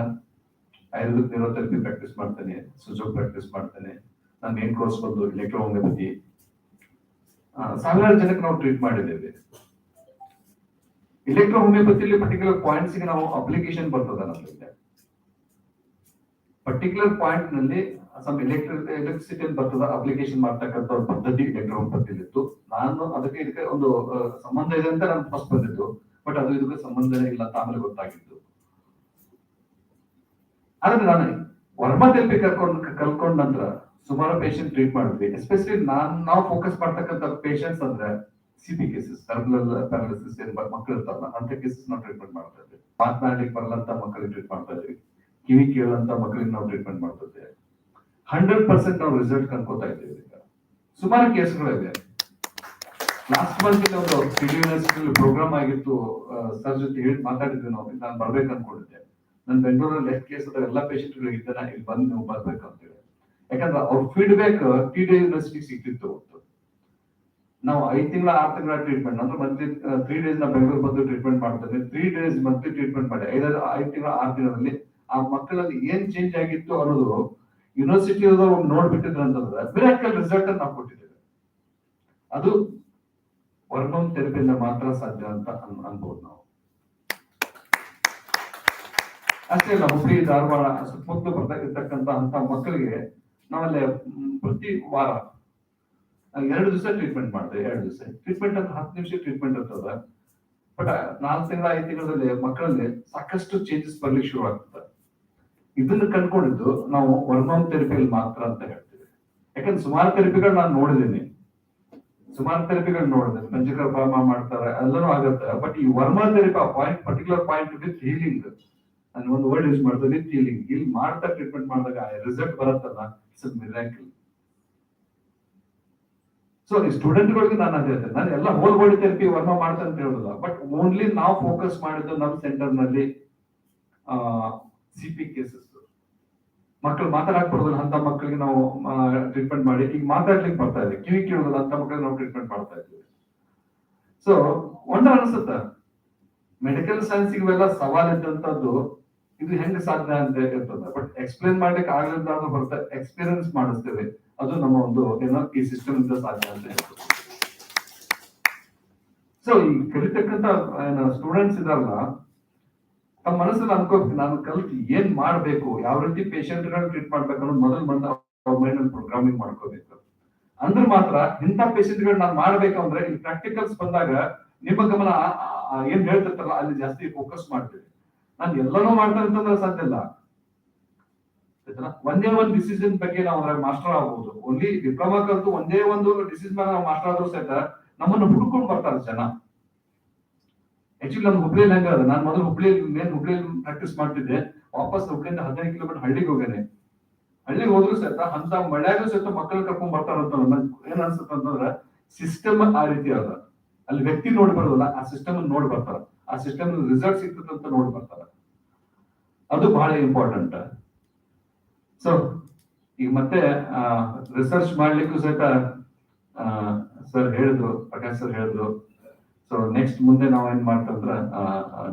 ಆಯುರ್ವೇದಿಕ್ ನ್ಯೂರೋಥೆರಪಿ ಪ್ರಾಕ್ಟೀಸ್ ಮಾಡ್ತೇನೆ, ಸುಜೋಗ್ ಪ್ರಾಕ್ಟೀಸ್ ಮಾಡ್ತೇನೆ. ನಾನು ಮೇನ್ ಕೋರ್ಸ್ ಬಂದು ಎಲೆಕ್ಟ್ರೋ ಹೋಮಿಯೋಪತಿ. ಸಾವಿರಾರು ಜನಕ್ಕೆ ನಾವು ಟ್ರೀಟ್ ಮಾಡಿದ್ದೇವೆ. ಎಲೆಕ್ಟ್ರೋ ಹೋಮಿಯೋಪತಿಲಿ ಪರ್ಟಿಕ್ಯುಲರ್ ಪಾಯಿಂಟ್ಸ್ ಗೆ ನಾವು ಅಪ್ಲಿಕೇಶನ್ ಬರ್ತದ ನಮಗೆ. ಪರ್ಟಿಕ್ಯುಲರ್ ಪಾಯಿಂಟ್ ನಲ್ಲಿ ಸಮ್ ಎಲೆಕ್ಟ್ರಿಸಿಟಿ ಬರ್ತದ, ಅಪ್ಲಿಕೇಶನ್ ಮಾಡ್ತಕ್ಕಂಥ ಒಂದು ಪದ್ಧತಿ ಎಲೆಕ್ಟ್ರೋ ಹೋಮಿಯೋಪತಿಲಿ ಇತ್ತು. ನಾನು ಅದಕ್ಕೆ ಇದಕ್ಕೆ ಒಂದು ಸಂಬಂಧ ಇದೆ ಅಂತ ನಾನು ಫಸ್ಟ್ ಬಂದಿದ್ದು, ಬಟ್ ಅದು ಇದಕ್ಕೆ ಸಂಬಂಧನೇ ಇಲ್ಲ ಅಂತ ಆಮೇಲೆ ಗೊತ್ತಾಗಿತ್ತು. ಆದ್ರೆ ನಾನು ವರ್ಮಾ ಥೆರಪಿ ಕಲ್ಕೊಂಡ ನಂತರ ಸುಮಾರು ಪೇಷಂಟ್ ಟ್ರೀಟ್ ಮಾಡಿದ್ವಿ. ಎಸ್ಪೆಷಲಿ ನಾವು ಫೋಕಸ್ ಮಾಡ್ತಕ್ಕಂಥ ಪೇಷಂಟ್ಸ್ ಅಂದ್ರೆ CP ಕೇಸಸ್, ಟರ್ಮಿನಲ್ ಪ್ಯಾರಾಲಿಸಿಸ್ ಏನ್ ಮಕ್ಕಳು ಇರ್ತಾರಲ್ಲ ಅಂತ ಕೇಸಸ್ ನಾವು ಟ್ರೀಟ್ಮೆಂಟ್ ಮಾಡ್ತಾ ಇದ್ವಿ. ಮಾತನಾಡ್ಲಿಕ್ಕೆ ಬರಲ್ಲಂತ ಮಕ್ಕಳಿಗೆ ಟ್ರೀಟ್ ಮಾಡ್ತಾ ಇದ್ವಿ, ಕಿವಿ ಕೇಳಂತ ಮಕ್ಕಳಿಗೆ ನಾವು ಟ್ರೀಟ್ಮೆಂಟ್ ಮಾಡ್ತಾ ಇದ್ದೇವೆ. 100% ನಾವು ರಿಸಲ್ಟ್ ಕಂಡ್ಕೋತಾ ಇದ್ದೇವೆ. ಈಗ ಸುಮಾರು ಕೇಸ್ಗಳಿವೆ. ಲಾಸ್ಟ್ ಮಂತ್ ಒಂದು TDU ಯೂನಿವರ್ಸಿಟಿ ಪ್ರೋಗ್ರಾಮ್ ಆಗಿತ್ತು, ಸರ್ ಜೊತೆ ಹೇಳಿ ಮಾತಾಡಿದ್ವಿ ನಾವು. ನಾನು ಬರ್ಬೇಕು ಅನ್ಕೊಂಡಿದ್ದೆ. ನಾನು ಬೆಂಗಳೂರಲ್ಲಿ ಎಷ್ಟು ಕೇಸ್ ಅದ ಎಲ್ಲ ಪೇಷಂಟ್ಗಳಿಗೆ ಇದ್ದಾನೆ, ಇಲ್ಲಿ ಬಂದು ನೀವು ಬರ್ಬೇಕು ಅಂತೇಳಿ. ಯಾಕಂದ್ರೆ ಅವ್ರ ಫೀಡ್ಬ್ಯಾಕ್ TDU ಯೂನಿವರ್ಸಿಟಿ ಸಿಗ್ತಿತ್ತು. ನಾವು 5 ತಿಂಗಳ 6 ತಿಂಗಳ ಟ್ರೀಟ್ಮೆಂಟ್ ಅಂದ್ರೆ ಮಂತ್ಲಿ 3 ಡೇಸ್ ನಾವು ಬೆಂಗಳೂರು ಬಂದು ಟ್ರೀಟ್ಮೆಂಟ್ ಮಾಡ್ತೇವೆ. 3 ಡೇಸ್ ಮಂತ್ಲಿ ಟ್ರೀಟ್ಮೆಂಟ್ ಮಾಡಿ 5 ತಿಂಗಳ 6 ತಿಂಗಳಲ್ಲಿ ಆ ಮಕ್ಕಳಲ್ಲಿ ಏನ್ ಚೇಂಜ್ ಆಗಿತ್ತು ಅನ್ನೋದು ಯೂನಿವರ್ಸಿಟಿ ನೋಡ್ಬಿಟ್ಟಿದ್ರು ಅಂತಂದ್ರೆ ಮಿರಾಕಲ್ ರಿಸಲ್ಟ್ ನಾವು ಕೊಟ್ಟಿದ್ದೇವೆ. ಅದು ವರ್ಮಂ ಥೆರಪಿಯಿಂದ ಮಾತ್ರ ಸಾಧ್ಯ ಅಂತ ಅನ್ಬೋದು ನಾವು. ಅಷ್ಟೇ ಅಲ್ಲ, ಹುಬ್ಳಿ ಧಾರವಾಡ ಸುತ್ತಮುತ್ತಲು ಬರ್ತಕ್ಕಂತ ಅಂತ ಮಕ್ಕಳಿಗೆ ನಾವಲ್ಲೇ ಪ್ರತಿ ವಾರ 2 ದಿವಸ ಟ್ರೀಟ್ಮೆಂಟ್ ಮಾಡ್ತೇವೆ. 2 ದಿವಸ ಟ್ರೀಟ್ಮೆಂಟ್ ಅಂತ 10 ನಿಮಿಷ ಟ್ರೀಟ್ಮೆಂಟ್ ಇರ್ತದ. ಬಟ್ 4 ತಿಂಗಳ 5 ತಿಂಗಳಲ್ಲಿ ಮಕ್ಕಳಲ್ಲಿ ಸಾಕಷ್ಟು ಚೇಂಜಸ್ ಬರ್ಲಿಕ್ಕೆ ಶುರು ಆಗ್ತದೆ. ಇದನ್ನ ಕಂಡ್ಕೊಂಡಿದ್ದು ನಾವು ವರ್ಮಂ ಥೆರಪಿಯಲ್ಲಿ ಮಾತ್ರ ಅಂತ ಹೇಳ್ತೀವಿ. ಯಾಕಂದ್ರೆ ಸುಮಾರು ಥೆರಪಿಗಳು ನಾನು ನೋಡಿದ್ದೀನಿ, ಪಂಚಕರ್ಮ ಪ್ರಾಮ ಮಾಡ್ತಾರೆ, ಎಲ್ಲರೂ ಆಗತ್ತೆ. ಬಟ್ ಈ Varma therapy particular point with healing, ನಾನು ಒಂದು ವರ್ಡ್ ಯೂಸ್ ಮಾಡ್ತೇನೆ, ವಿತ್ ಹೀಲಿಂಗ್. ಇಲ್ಲಿ ಮಾಡ್ತಾ ಟ್ರೀಟ್ಮೆಂಟ್ ಮಾಡಿದಾಗ ರಿಸಲ್ಟ್ ಬರುತ್ತಲ್ಲ, ಇಟ್ಸ್ ಮಿರಾಕಲ್. ಸೊ ಈ ಸ್ಟೂಡೆಂಟ್ಗಳಿಗೆ ನಾನು ಅದೇ ಹೇಳ್ತೇನೆ, ನಾನು ಎಲ್ಲ ಹೋಲ್ ಬಾಡಿ ಥೆರಪಿ ವರ್ಮಾ ಮಾಡ್ತಾ ಅಂತ ಹೇಳೋದಿಲ್ಲ. ಬಟ್ ಓನ್ಲಿ ನಾವು ಫೋಕಸ್ ಮಾಡಿದ್ದು ನಮ್ಮ ಸೆಂಟರ್ ನಲ್ಲಿ CP ಕೇಸಸ್, ಮಕ್ಕಳು ಮಾತಾಡಕ್ ಬರೋದಿಲ್ಲ ಅಂತ ಮಕ್ಕಳಿಗೆ ನಾವು ಟ್ರೀಟ್ಮೆಂಟ್ ಮಾಡಿ, ಈಗ ಮಾತಾಡ್ಲಿಕ್ಕೆ ಬರ್ತಾ ಇದೆ, ಕಿವಿ ಕೇಳೋದಿಲ್ಲ ಅಂತ ಮಕ್ಕಳಿಗೆ ನಾವು ಟ್ರೀಟ್ಮೆಂಟ್ ಮಾಡ್ತಾ ಇದ್ದೀವಿ. ಸೊ ವಂಡರ್ ಅನ್ಸುತ್ತೆ, ಮೆಡಿಕಲ್ ಸೈನ್ಸ್ ಇವೆಲ್ಲ ಸವಾಲ್ ಇದ್ದಂತದ್ದು ಇದು ಹೆಂಗ್ ಸಾಧ್ಯ ಅಂತ ಇರ್ತದೆ. ಬಟ್ ಎಕ್ಸ್ಪ್ಲೇನ್ ಮಾಡ್ಲಿಕ್ಕೆ ಆಗಲಿಲ್ಲ ಹೊರತ ಎಕ್ಸ್ಪೀರಿಯನ್ಸ್ ಮಾಡಿಸ್ತೇವೆ, ಅದು ನಮ್ಮ ಒಂದು ಏನೋ ಈ ಸಿಸ್ಟಮ್ ಇಂದ ಸಾಧ್ಯ ಅಂತ ಹೇಳ್ತದೆ. ಸೊ ಈ ಕಲಿತಕ್ಕಂತ ಸ್ಟೂಡೆಂಟ್ಸ್ ಇದಾರಲ್ಲ, ತಮ್ಮ ಮನಸ್ಸಲ್ಲಿ ಅನ್ಕೋಬೇಕು, ನಾನು ಕಲ್ತು ಏನ್ ಮಾಡ್ಬೇಕು, ಯಾವ ರೀತಿ ಪೇಷಂಟ್ ಗಳನ್ನ ಟ್ರೀಟ್ ಮಾಡ್ಬೇಕು ಅನ್ನೋದು ಮೊದಲು ಬಂದ ಅವ್ರ ಮೈಂಡ್ ಪ್ರೋಗ್ರಾಮಿಂಗ್ ಮಾಡ್ಕೋಬೇಕು. ಅಂದ್ರೆ ಮಾತ್ರ ಇಂಥ ಪೇಷಂಟ್ ಗಳು ನಾನು ಮಾಡ್ಬೇಕಂದ್ರೆ ಈ ಪ್ರಾಕ್ಟಿಕಲ್ಸ್ ಬಂದಾಗ ನಿಮ್ಮ ಗಮನ ಏನ್ ಹೇಳ್ತಿರ್ತಾರಲ್ಲ ಅಲ್ಲಿ ಜಾಸ್ತಿ ಫೋಕಸ್ ಮಾಡ್ತೀವಿ. ನಾನು ಎಲ್ಲನೂ ಮಾಡ್ತೇನೆ ಅಂತಂದ್ರೆ ಸಾಧ್ಯ ಇಲ್ಲ. ಒಂದೇ ಒಂದು ಡಿಸಿಷನ್ ಬಗ್ಗೆ ನಾವು ಅದ್ರಾಗ ಮಾಸ್ಟರ್ ಆಗ್ಬಹುದು. ಓನ್ಲಿ ಡಿಪ್ಲೊಮಾ ಕಲ್ತು ಒಂದೇ ಒಂದು ಡಿಸೀಸ್ ಮೇಲೆ ನಾವು ಮಾಸ್ಟರ್ ಆದ್ರೂ ಸಹಿತ ನಮ್ಮನ್ನು ಹುಡ್ಕೊಂಡು ಬರ್ತಾರೆ ಜನ. ಆಕ್ಚುಲಿ ನಮ್ಮ ಹುಬ್ಳಿಯಲ್ಲಿ ಹೆಂಗ ಅದ, ನಾನು ಮೊದಲು ಹುಬ್ಳಿಯಲ್ಲಿ ಪ್ರಾಕ್ಟೀಸ್ ಮಾಡ್ತಿದ್ದೆ. ವಾಪಸ್ ಹುಬ್ಳಿಯಿಂದ 15 ಕಿಲೋಮೀಟರ್ ಹಳ್ಳಿಗೆ ಹೋಗೇನೆ. ಹಳ್ಳಿಗೆ ಹೋದ್ರು ಸಹಿತ ಅಂತ ಮಳೆಯಾಗೂ ಸಹಿತ ಮಕ್ಕಳು ಕರ್ಕೊಂಡ್ ಬರ್ತಾರಂತ ಏನ್ ಅನ್ಸುತ್ತೆ ಅಂತಂದ್ರೆ ಸಿಸ್ಟಮ್ ಆ ರೀತಿ ಅದ. ಅಲ್ಲಿ ವ್ಯಕ್ತಿ ನೋಡಿ ಬರೋದಿಲ್ಲ, ಆ ಸಿಸ್ಟಮ್ ನೋಡಿ ಬರ್ತಾರ, ಆ ಸಿಸ್ಟಮ್ ರಿಸಲ್ಟ್ ಸಿಗ್ತದಂತ ನೋಡಿ ಬರ್ತಾರ. ಅದು ಬಹಳ ಇಂಪಾರ್ಟೆಂಟ್. ಸೊ ಈಗ ಮತ್ತೆ ರಿಸರ್ಚ್ ಮಾಡ್ಲಿಕ್ಕೂ ಸಹಿತ ಸರ್ ಹೇಳಿದ್ರು, ಪ್ರಕಾಶ್ ಸರ್ ಹೇಳಿದ್ರು. ಸೊ ನೆಕ್ಸ್ಟ್ ಮುಂದೆ ನಾವು ಏನ್ ಮಾಡ್ತಂದ್ರ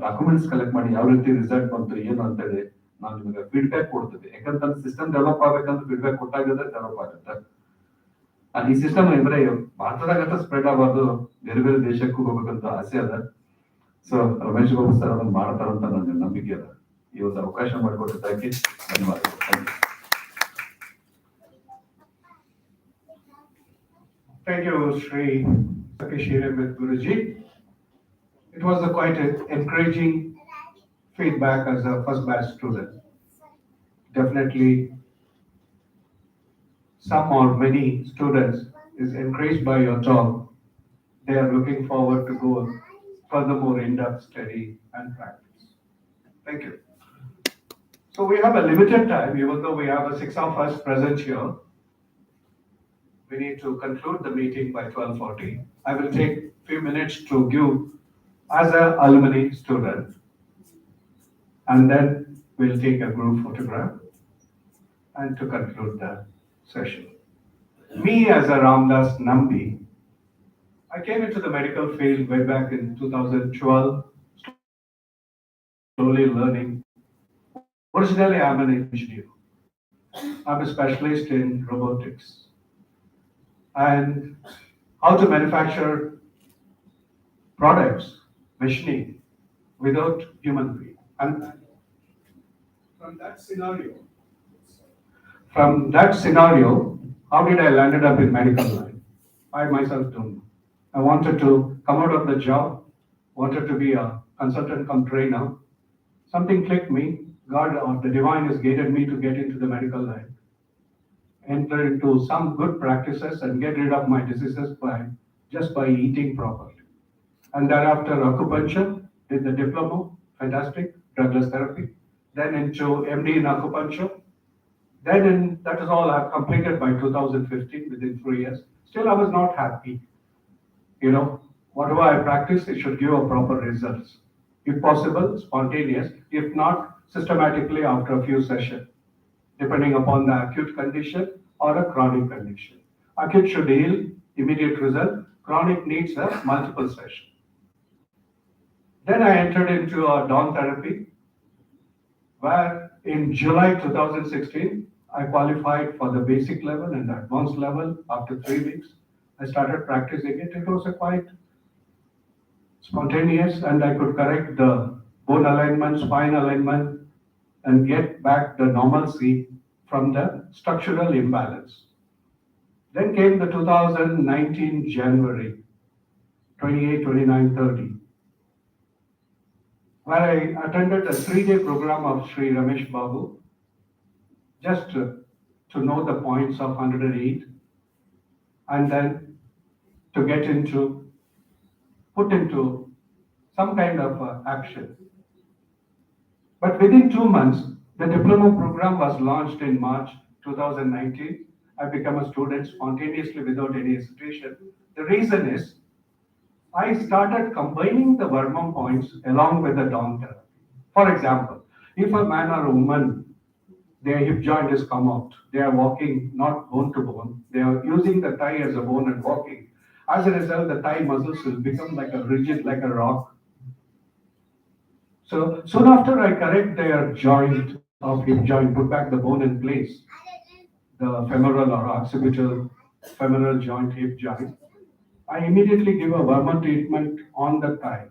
ಡಾಕ್ಯುಮೆಂಟ್ಸ್ ಕಲೆಕ್ಟ್ ಮಾಡಿ ಯಾವ ರೀತಿ ರಿಸಲ್ಟ್ ಬಂತು ಏನು ಅಂತೇಳಿ ನಾವು ನಿಮಗೆ ಫೀಡ್ಬ್ಯಾಕ್ ಕೊಡ್ತೀವಿ. ಯಾಕಂದ್ರೆ ಸಿಸ್ಟಮ್ ಡೆವಲಪ್ ಆಗ್ಬೇಕಂತ ಫೀಡ್ಬ್ಯಾಕ್ ಕೊಟ್ಟಾಗದೆ ಡೆವಲಪ್ ಆಗುತ್ತೆ. ಈ ಸಿಸ್ಟಮ್ ಅಂದ್ರೆ ಭಾರತದಾಗ ಸ್ಪ್ರೆಡ್ ಆಗಬಾರ್ದು, ಬೇರೆ ಬೇರೆ ದೇಶಕ್ಕೂ ಹೋಗ್ಬೇಕಂತ ಆಸೆ ಅದ. ಸೊ ರಮೇಶ್ ಬಾಬು ಸರ್ ಅದನ್ನ ಮಾಡ್ತಾರಂತ ನನ್ನ ನಂಬಿಕೆ ಅದ. ಈ ಒಂದು ಅವಕಾಶ ಮಾಡಿಕೊಟ್ಟಿದ್ದಕ್ಕೆ ಧನ್ಯವಾದಗಳು. Thank you, Sree, Hiremath Guruji. It was a quite encouraging feedback as a first batch student. Definitely, some or many students is encouraged by your talk. They are looking forward to go furthermore in-depth study and practice. Thank you. So we have a limited time, even though we have 6 of us present here. We need to conclude the meeting by 12:40. I will take few minutes to give as an alumni student, and then we'll take a group photograph and to conclude the session. Me as a Ramadas Nambi, I came into the medical field way back in 2012, slowly learning. Originally, I'm an engineer. I'm a specialist in robotics and how to manufacture products, machining without human being. And from that scenario, how did I landed up in medical line? I myself don't know. I wanted to come out of the job, wanted to be a consultant come trainer. Something clicked me. God or the divine has guided me to get into the medical line, enter into some good practices and get rid of my diseases just by eating properly. And thereafter acupuncture, did the diploma, fantastic, drugless therapy. Then into MD in acupuncture. Then that is all I've completed by 2015 within 3 years. Still I was not happy. You know, whatever I practice, it should give a proper results. If possible, spontaneous. If not, systematically after a few sessions, depending upon the acute condition or a chronic condition. Acute should heal, immediate result. chronic needs a multiple session. Then I entered into a dawn therapy, where in July 2016, I qualified for the basic level and the advanced level. After 3 weeks, I started practicing it. It was a quite spontaneous, and I could correct the bone alignment, spine alignment, and get back the normalcy from the structural imbalance. Then came the 2019 January 28, 29, 30, where I attended a 3-day program of Sree Ramesh Babu, just to know the points of 108, and then to get into, put into some kind of action. But within 2 months, the diploma program was launched in March 2019. I became a student spontaneously without any hesitation. The reason is, I started combining the Varmam points along with the dawn therapy. For example, if a man or a woman, their hip joint is come out, they are walking not bone to bone, they are using the thigh as a bone and walking. As a result, the thigh muscles will become like a rigid, like a rock. So soon after I correct their joint of hip joint, put back the bone in place, the femoral or occipital femoral joint, hip joint, I immediately give a Varma treatment on the thigh.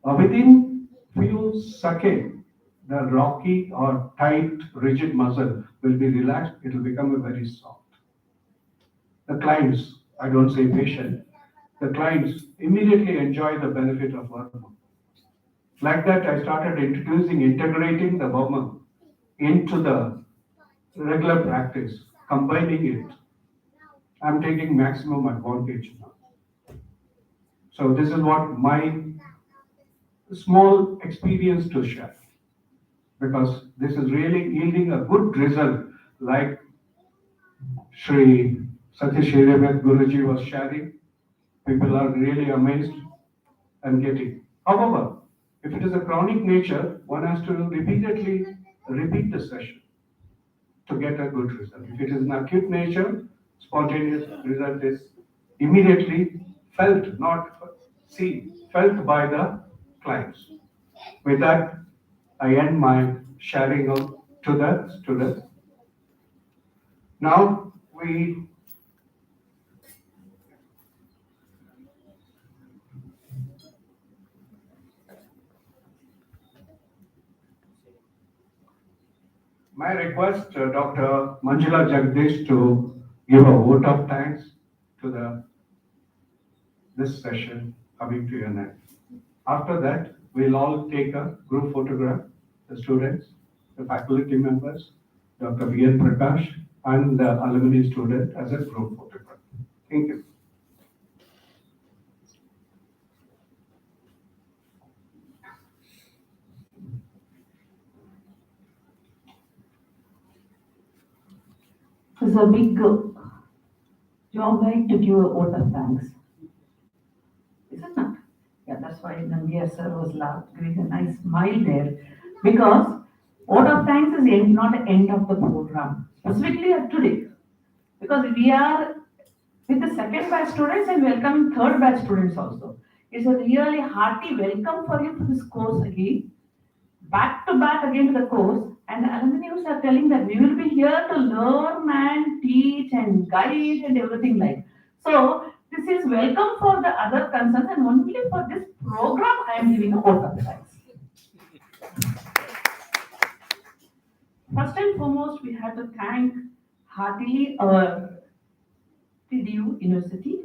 Within few seconds, the rocky or tight, rigid muscle will be relaxed. It will become very soft. The clients, I don't say patient, the clients immediately enjoy the benefit of Varma. Like that, I started integrating the Varma into the regular practice, combining it. I'm taking maximum advantage now. So this is what my small experience to share, because this is really yielding a good result, like Sree Sateesh Hiremath Guruji was sharing. People are really amazed and getting. However, if it is a chronic nature, one has to repeatedly repeat the session to get a good result. If it is an acute nature, spontaneous result is immediately felt, not seen, felt by the clients. With that, I end my sharing out to the students. Now, my request, Dr. Manjula Jagadeesh, to give a vote of thanks to this session coming to an end. After that, we'll all take a group photograph, the students, the faculty members, Dr. Prakash, and the alumni student as a group photograph. Thank you. It's a big job, right, to give a vote of thanks. Is it not? Yeah, that's why Nambi sir was giving a nice smile there. Because vote of thanks is not the end of the program, specifically today. Because we are with the second batch students and welcoming third batch students also. It's a really hearty welcome for you to this course again. Back to back again to the course, and the alumni are telling that we will be here to learn and teach and guide and everything like. So this is welcome for the other concerns, and only for this program I am giving a vote of thanks. First and foremost, we have to thank heartily our TDU University,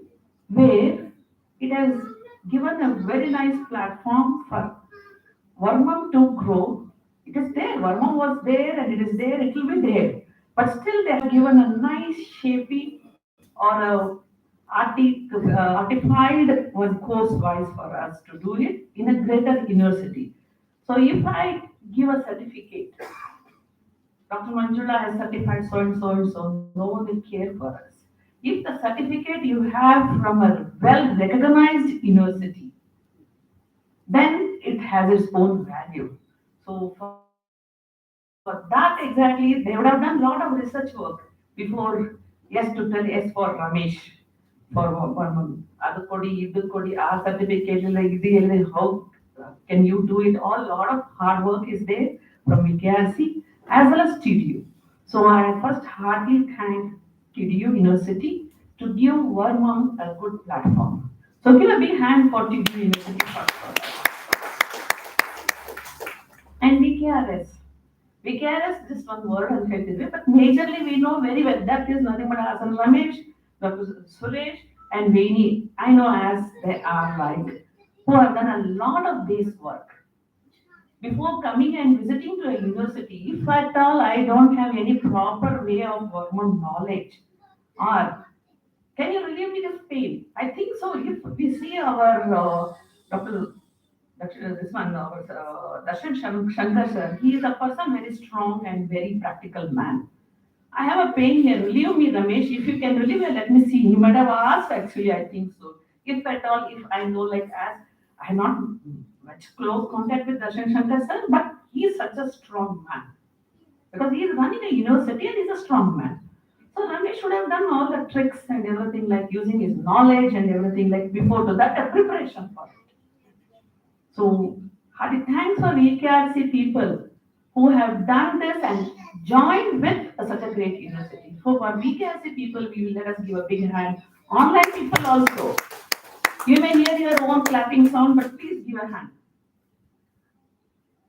where it has given a very nice platform for Varmam to grow. It is there, Varmam was there and it is there, it will be there. But still they have given a nice shapy or a artified one course wise for us to do it in a greater university. So if I give a certificate, Dr. Manjula has certified so and so and so, no, they care for us. If the certificate you have from a well recognized university, then it has its own value. So for that exactly, they would have done a lot of research work before yes to tell yes for Ramesh. for Varmam. Adu kodi, idu kodi, our certificate, like how can you do it all? Lot of hard work is there from VKRC as well as TDU. So I first heartily thank TDU University to give Varmam a good platform. So give a big hand for TDU University first. And VKRS. VKRS, just one word I'll get it, but majorly we know very well that is nothing but Hasan Ramesh, Dr. Suresh, and Veni. I know as they are like, who have done a lot of this work. Before coming and visiting to a university, if at all I don't have any proper way of Varmam knowledge, or can you relieve me this pain? I think so. If we see our Dr. This one, Darshan Shankar sir, he is a person very strong and very practical man. I have a pain here. Relieve me, Ramesh. If you can relieve me, let me see. He might have asked actually, I think so. If at all, if I know, like as I have not much close contact with Darshan Shankar sir, but he is such a strong man. Because he is running a university and he's a strong man. So Ramesh should have done all the tricks and everything, like using his knowledge and everything, like before to that, a preparation for it. So, hearty thanks for VKRC people who have done this and joined with such a great university. So, for VKRC people, we will let us give a big hand. Online people also. You may hear your own clapping sound, but please give a hand.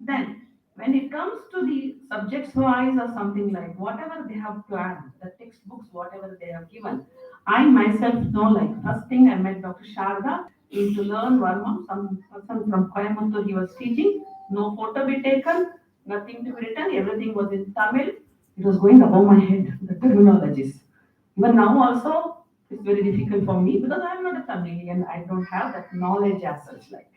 Then, when it comes to the subjects wise or something like whatever they have planned, the textbooks, whatever they have given, I myself know, like first thing I met Dr. Saradha is to learn Varma, some person from Coimbatore he was teaching, no photo be taken, nothing to be written, everything was in Tamil. It was going above my head, the terminologies. Even now also, it's very difficult for me because I am not a Tamilian, I don't have that knowledge as such like.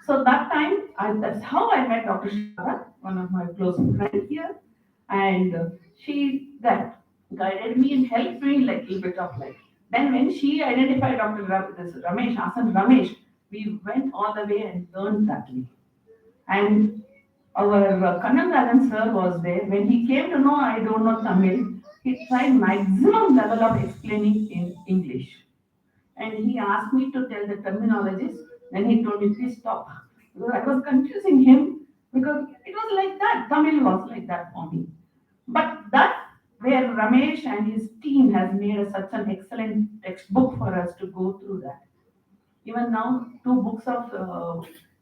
So that time, that's how I met Dr. Shara, one of my close friends here, and she that guided me and helped me like a little bit of like. Then when she identified Dr. This Ramesh, Asan Ramesh, we went all the way and learned that way. And our Kannadaran sir was there. When he came to know I don't know Tamil, he tried maximum level of explaining in English. And he asked me to tell the terminologies. Then he told me, please stop. Because I was confusing him because it was like that. Tamil was like that for me. But that where Ramesh and his team has made such an excellent textbook for us to go through that. Even now, two books of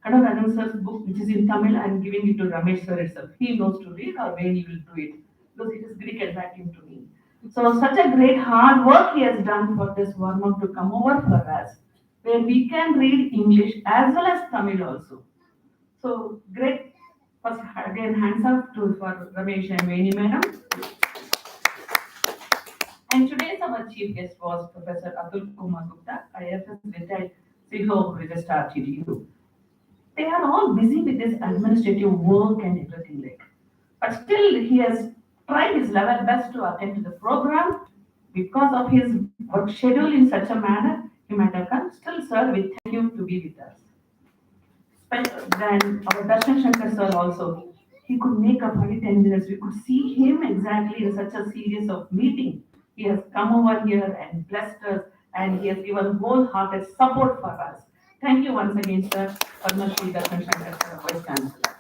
Kannadaran sir's book, which is in Tamil, I am giving it to Ramesh sir itself. He knows to read or when he will do it. Because it is Greek and Latin to me. So such a great hard work he has done for this Varma to come over for us, where we can read English as well as Tamil also. So great. First again, hands up to for Ramesh and Veni madam. And today's our chief guest was Professor Atul Kumar Gupta, IFS retired CEO Registrar TDU. They are all busy with this administrative work and everything like. But still, he has tried his level best to attend to the program. Because of his work schedule in such a manner, he might have come. Still, sir, we thank you to be with us. Then our Darshan Shankar sir also, he could make up 10 minutes. We could see him exactly in such a series of meeting. He has come over here and blessed us, and he has given wholehearted support for us. Thank you once again, sir, Padma Shri Darshan Shankar sir, Vice Chancellor.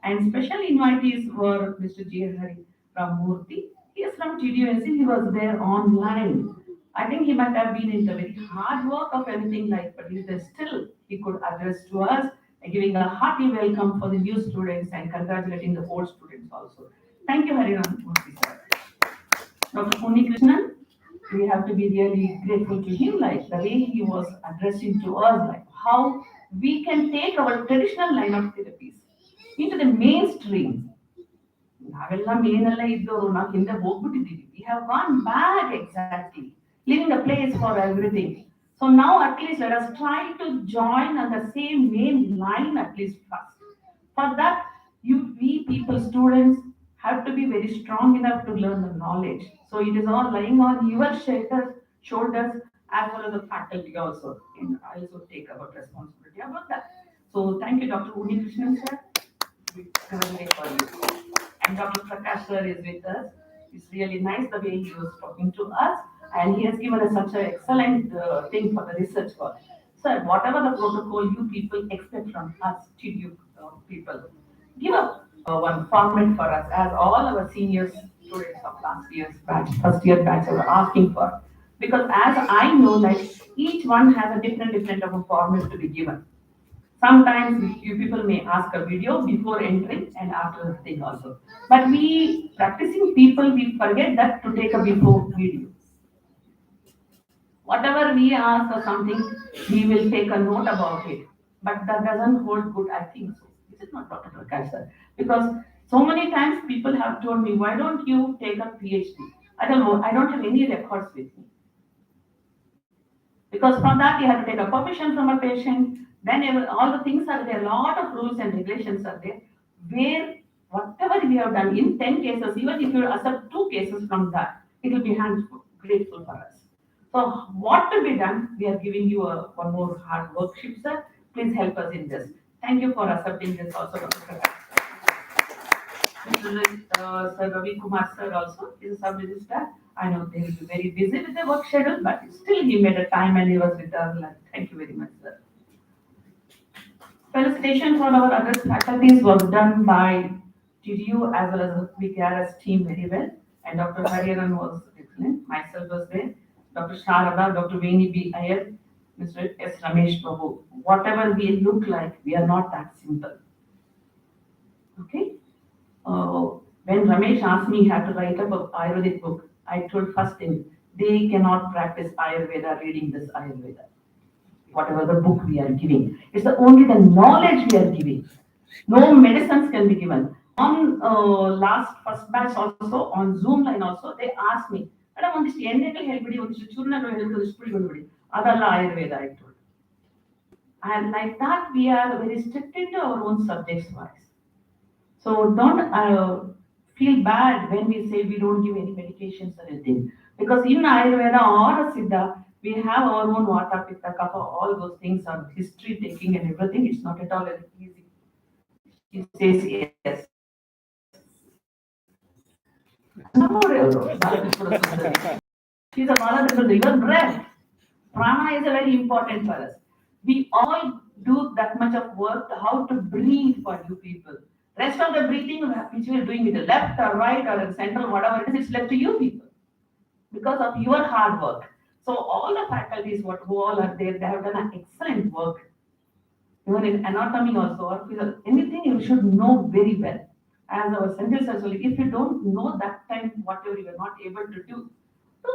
And special invitees were Mr. J. Hariram Murthy. He is from TDU. He was there online. I think he might have been in the very hard work of anything like, but he is still he could address to us, giving a hearty welcome for the new students and congratulating the old students also. Thank you, Hariram Murthy, sir. Dr. Unni Krishnan, we have to be really grateful to him, like the way he was addressing to us, like how we can take our traditional line of therapies into the mainstream. ನಾವೆಲ್ಲ ಮೇನೆಲ್ಲ ಇದ್ದವರು ನಾವು ಹಿಂದೆ ಹೋಗ್ಬಿಟ್ಟಿದ್ದೀವಿ. We have gone back exactly, leaving a place for everything. So now at least let us try to join on the same main line at least first. For that, we people, students, have to be very strong enough to learn the knowledge. So it is all lying on your shoulders as well as the faculty also. And I also take about responsibility about that. So thank you, Dr. Unni Krishnan sir. For you. And Dr. Prakash sir is with us. It's really nice the way he was talking to us. and he has given us such an excellent thing for the research work. So whatever the protocol you people expect from us, TDU people, give up one format for us as all our seniors students of last year's batch, first year batch are asking for. Because as I know that each one has a different of a format to be given. Sometimes you people may ask a video before entering and after the thing also. But we practicing people, we forget that to take a before video. Whatever we ask or something, we will take a note about it. But that doesn't hold good, I think so. Is it not, Dr. Prakash, sir? Because so many times people have told me, why don't you take a PhD? I don't know, I don't have any records with me. Because from that, you have to take a permission from a patient. Then all the things are there, a lot of rules and regulations are there, where whatever we have done in 10 cases, even if you accept 2 cases from that, it will be grateful for us. So what to be done, we are giving you one more hard worksheet, sir. Please help us in this. Thank you for accepting this also, Dr. Prakash. Sir Ravikumar sir also is a sub-registrar. I know they will be very busy with the work schedule, but still he made a time and he was with us. Thank you very much, sir. Felicitation for our other faculties was done by TDU as well as the VKRS team very well. And Dr. Hariharan was excellent. Myself was there. Dr. Saradha, Dr. Veni B Iyer, Mr. S. Ramesh Babu. Whatever we look like, we are not that simple. Okay? When Ramesh asked me how to write up an Ayurvedic book, I told first thing, they cannot practice Ayurveda reading this Ayurveda. Whatever the book we are giving. It's only the knowledge we are giving. No medicines can be given. On first batch also, on Zoom line also, they asked me, Madam, on this endocrine helpidi, on this churna helpidi, adalla Ayurveda, I told. And like that, we are very strict into our own subjects wise. So don't feel bad when we say we don't give any medications or anything. Because in Ayurveda or Siddha, we have our own Vata, Pitta, Kapha, all those things are history taking and everything. It's not at all easy. He says yes. She's a Bala, even breath. Prana is a very important for us. We all do that much of work, how to breathe for you people. Rest of the breathing, which we are doing with the left or right or in central, whatever it is, it's left to you people because of your hard work. So all the faculties, who all are there, they have done an excellent work. Even in anatomy also, or anything you should know very well. As our Senthil says, if you don't know that time, whatever you are not able to do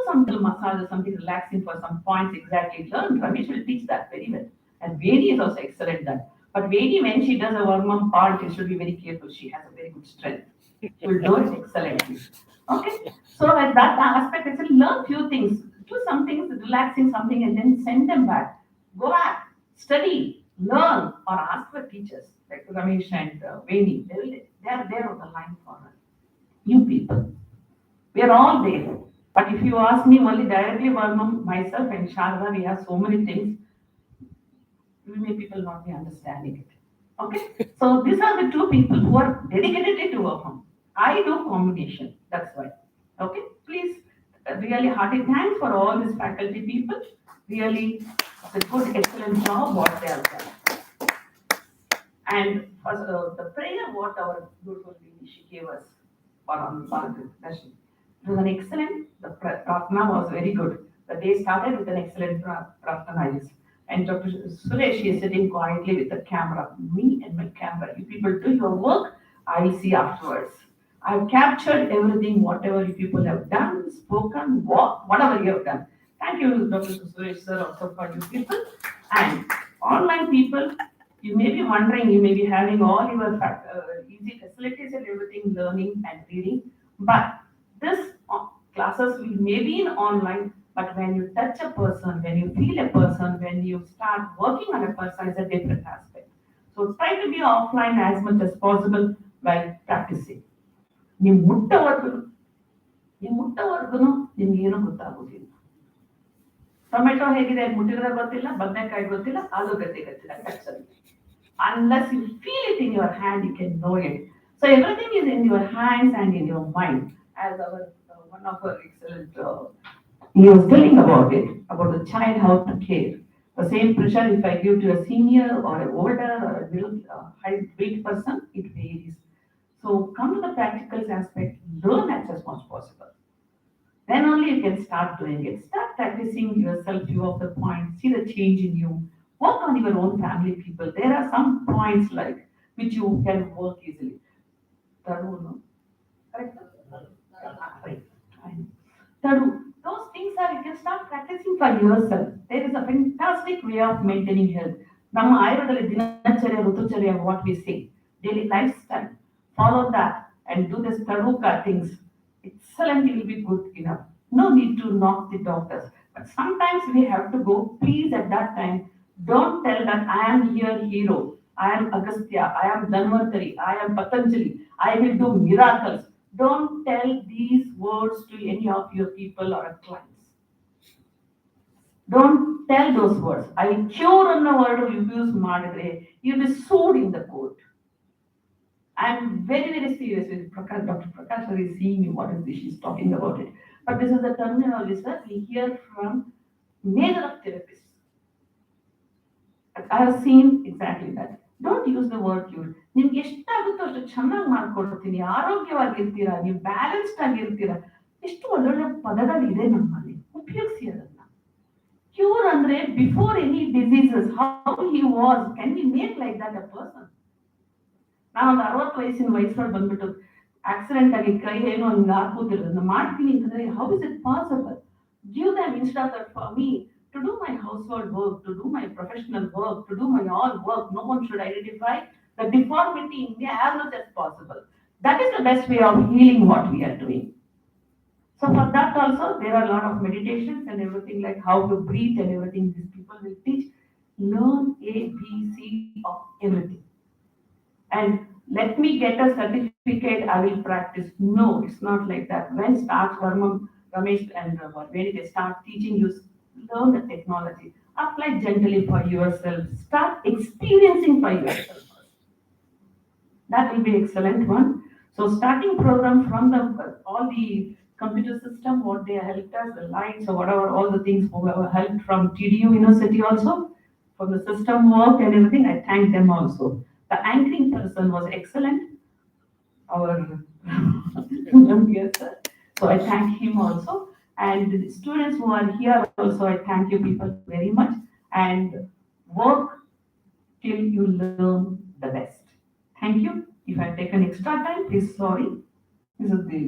some little massage or something relaxing for some points exactly. Learn. Ramesh will teach that very well. And Veni is also excellent that. But Veni, when she does a Varmam part, she should be very careful. She has a very good strength. She will do it excellently. Okay? So at that aspect, actually learn few things. Do some things, relaxing something, and then send them back. Go back, study, learn, or ask for teachers like Ramesh and Veni. They are there on the line for us. You people. We are all there. But if you ask me only directly, Varmam, myself and Saradha, we have so many things. We may people not be understanding it. Okay? So these are the two people who are dedicated to Varmam. I do combination. That's why. Okay? Please, really hearty thanks for all these faculty people. Really, it's a good, excellent job what they have done. And for the prayer, what our beautiful lady she gave us for Darshan. It was an excellent, the Prarthana was very good. The day started with an excellent Prarthana. And Dr. Suresh is sitting quietly with the camera, me and my camera. You people do your work, I will see afterwards. I've captured everything, whatever you people have done, spoken, whatever you have done. Thank you, Dr. Suresh, sir, also for you people. And online people, you may be wondering, you may be having all your easy facilities and everything, learning and reading. But this classes will maybe in online, but when you touch a person, when you feel a person, when you start working on a person, is a different aspect. So try to be offline as much as possible while practicing. ನೀವು ಮುಟ್ಟವರೆಗೂ ನಿಮ್ಗೆ ಏನೂ ಗೊತ್ತಾಗೋದಿಲ್ಲ. Tomato ಹೇಗಿದೆ ಮುಟ್ಟಿದ್ರೆ ಗೊತ್ತಿಲ್ಲ, ಬದನೆಕಾಯಿ ಗೊತ್ತಿಲ್ಲ, ಆಲೂಗಡ್ಡೆ ಗೊತ್ತಿಲ್ಲ, touch unless you feel it in your hand, you can know it. So everything is in your hands and in your mind. As our one of our excellent he was telling about it, about the child, how to care. The same pressure if I give to a senior or an older or a middle height weight person, it varies. So come to the practical aspect, learn as much as possible. Then only you can start doing it. Start practicing yourself, few of the points, see the change in you. Work on your own family people. There are some points like which you can work easily. Tadu, no? Correct? Right. Tadu. Those things are you can start practicing for yourself. There is a fantastic way of maintaining health. ನಮ್ಮ ಆಯುರ್ವೇದದಲ್ಲಿ ದಿನಚರ್ಯ ಋತುಚರ್ಯ what we say, daily lifestyle. Follow that and do this taduka things. Excellent, it will be good enough. No need to knock the doctors. But sometimes we have to go. Please, at that time, don't tell that I am here hero. I am Agastya. I am Dhanvantari. I am Patanjali. I will do miracles. Don't tell these words to any of your people or clients. Don't tell those words. I cure ಅನ್ನೋ word use ಮಾಡಿದ್ರೆ you will be sued in the court. I am very, very serious with Prakash. Dr. Prakash is seeing me. What is this? She's talking about it. But this is the terminology that we hear from major of therapists. I have seen exactly that. Don't use the word cure. ನಿಮ್ಗೆ ಎಷ್ಟಾಗುತ್ತೋ ಅಷ್ಟು ಚೆನ್ನಾಗಿ ಮಾಡ್ಕೊಡ್ತೀನಿ, ಆರೋಗ್ಯವಾಗಿರ್ತೀರಾ, ನೀವು balanced ಆಗಿರ್ತೀರಾ. ಎಷ್ಟು ಒಳ್ಳೊಳ್ಳೆ ಪದಗಳಿದೆ ನಮ್ಮಲ್ಲಿ, ಉಪಯೋಗಿಸಿ ಅದನ್ನ. ಕ್ಯೂರ್ ಅಂದ್ರೆ before any diseases how he was, can we make like that a person? ನಾನೊಂದು 60 ವಯಸ್ಸಿನ ವಯಸ್ಸಲ್ಲಿ ಬಂದ್ಬಿಟ್ಟು ಆಕ್ಸಿಡೆಂಟ್ ಆಗಿ ಕೈ ಏನೋ ಒಂದು ಹಾಕುತ್ತಿರೋದನ್ನ ಮಾಡ್ತೀನಿ ಅಂತಂದ್ರೆ how is it possible? Give them instead of for me to do my household work, to do my professional work, to do my all work. No one should identify the deformity in me as much as possible. That is the best way of healing what we are doing. So for that also, there are a lot of meditations and everything like how to breathe and everything these people will teach. Learn ABC of everything. And let me get a certificate, I will practice. No, it's not like that. When starts Varmam, Ramesh and Veni, they start teaching you, learn the technology, apply gently for yourself, start experiencing for yourself. That will be excellent one. So starting program from the all the computer system, what they helped us, the lights or whatever, all the things whoever helped from TDU University also, for the system work and everything, I thank them also. The anchoring person was excellent, our sir. So I thank him also. And the students who are here also, I thank you people very much. And work till you learn the best. Thank you. If I take an extra time, please sorry. This is the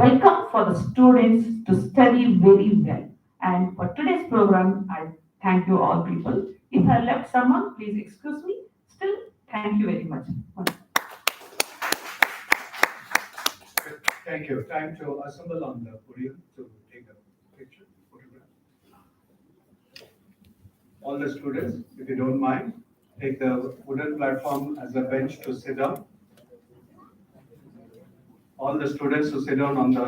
welcome for the students to study very well. And for today's program, I thank you all people. If I left someone, please excuse me. Still, thank you very much. Thank you. Time to assemble on the podium to take a picture, photograph. All the students, if you don't mind, take the wooden platform as a bench to sit down. All the students to sit down on the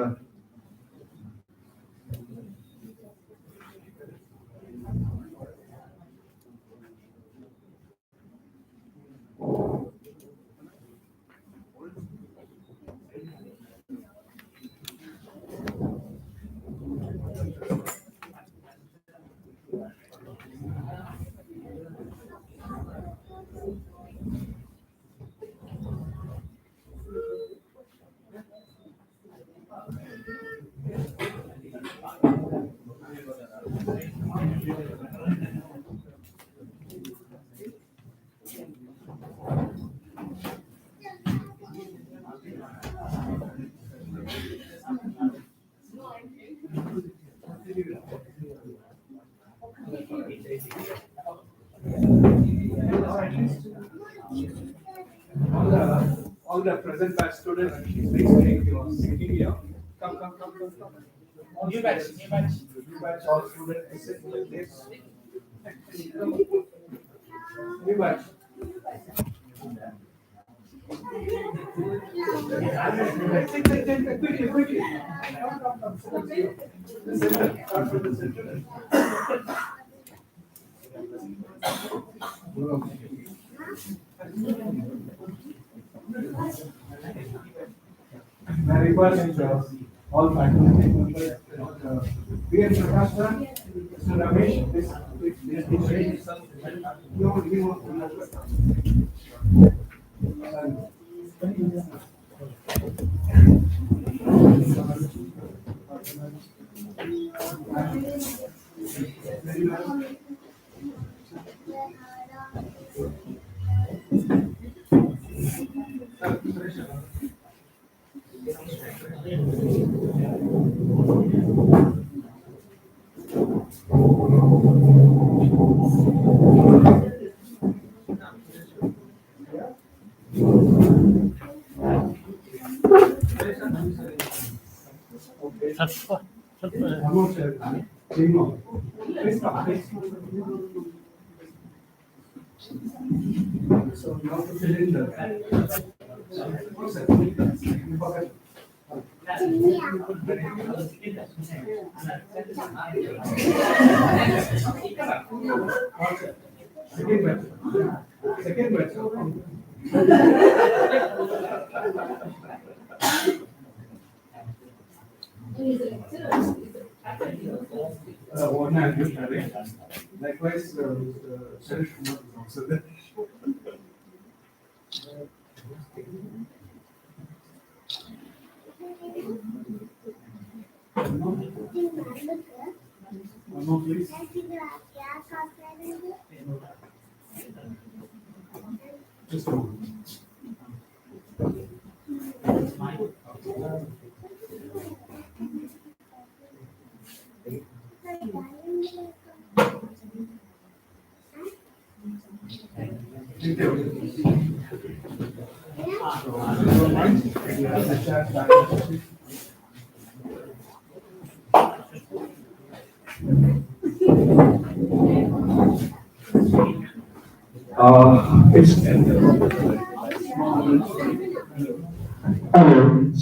all the present batch students, please take your seating here. Come. New batch. New batch, all students sit like this. New batch. Quickly. Come to the center. I request all faculty members Dear Prakash sir, Mr. Ramesh, this is So now to fill in the second batch. One and likewise, Senthil Kumar is also there. One more, please. Just a moment. It's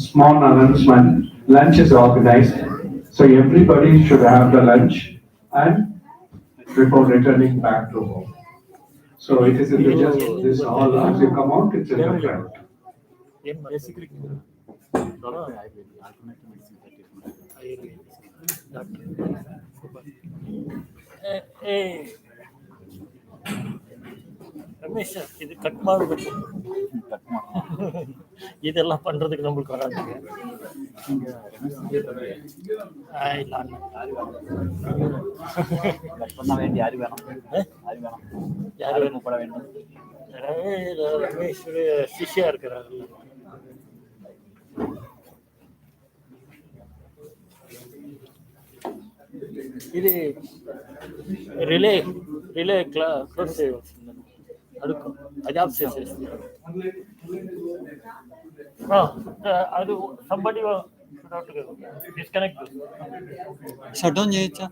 small announcement. Lunch is organized, so everybody should have the lunch and before returning back to home. So it is in the just this hall. As you come out, it's in the front. Basically, Ramesh இது cut ಮಾಡಬೇಕು இதெல்லாம் பண்றதுக்கு நம்மளுக்கு வராதுங்க யாரு கூப்பிட வேண்டும் ரமேஷ் சிஷ்யா இருக்கிறாரு ఇది రిలే కోర్స్ అడుగు అది ఆఫ్ చేసేసి అది సంబడి డిస్కనెక్ట్ షట్ డౌన్ చేయొచ్చా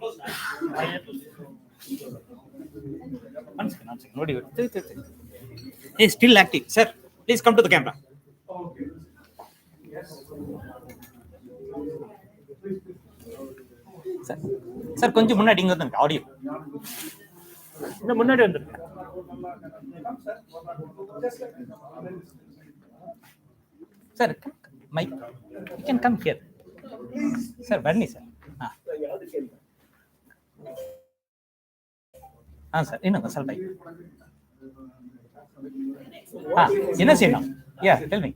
ನೋಡಿ ఏ still active sir please come to the camera sir கொஞ்சம் முன்னாடி இங்க வந்துருங்க ஆடியோ இன்னும் முன்னாடி வந்துருங்க sir mic you can come here sir ಬನ್ನಿ சார் ಸರ್ ಇನ್ನೊಂದು ಸ್ವಲ್ಪ என்ன செய்யணும் yeah tell me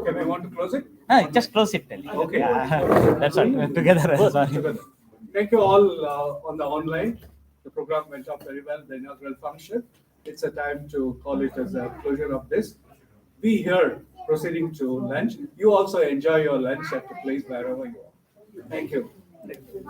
Okay, we want to close it? Just close it. Okay. That's all. Together. Sorry. Thank you all on the online. The program went off very well, the inaugural function. It's a time to call it as a closure of this. Be here proceeding to lunch. You also enjoy your lunch at the place wherever you are. Thank you. Thank you.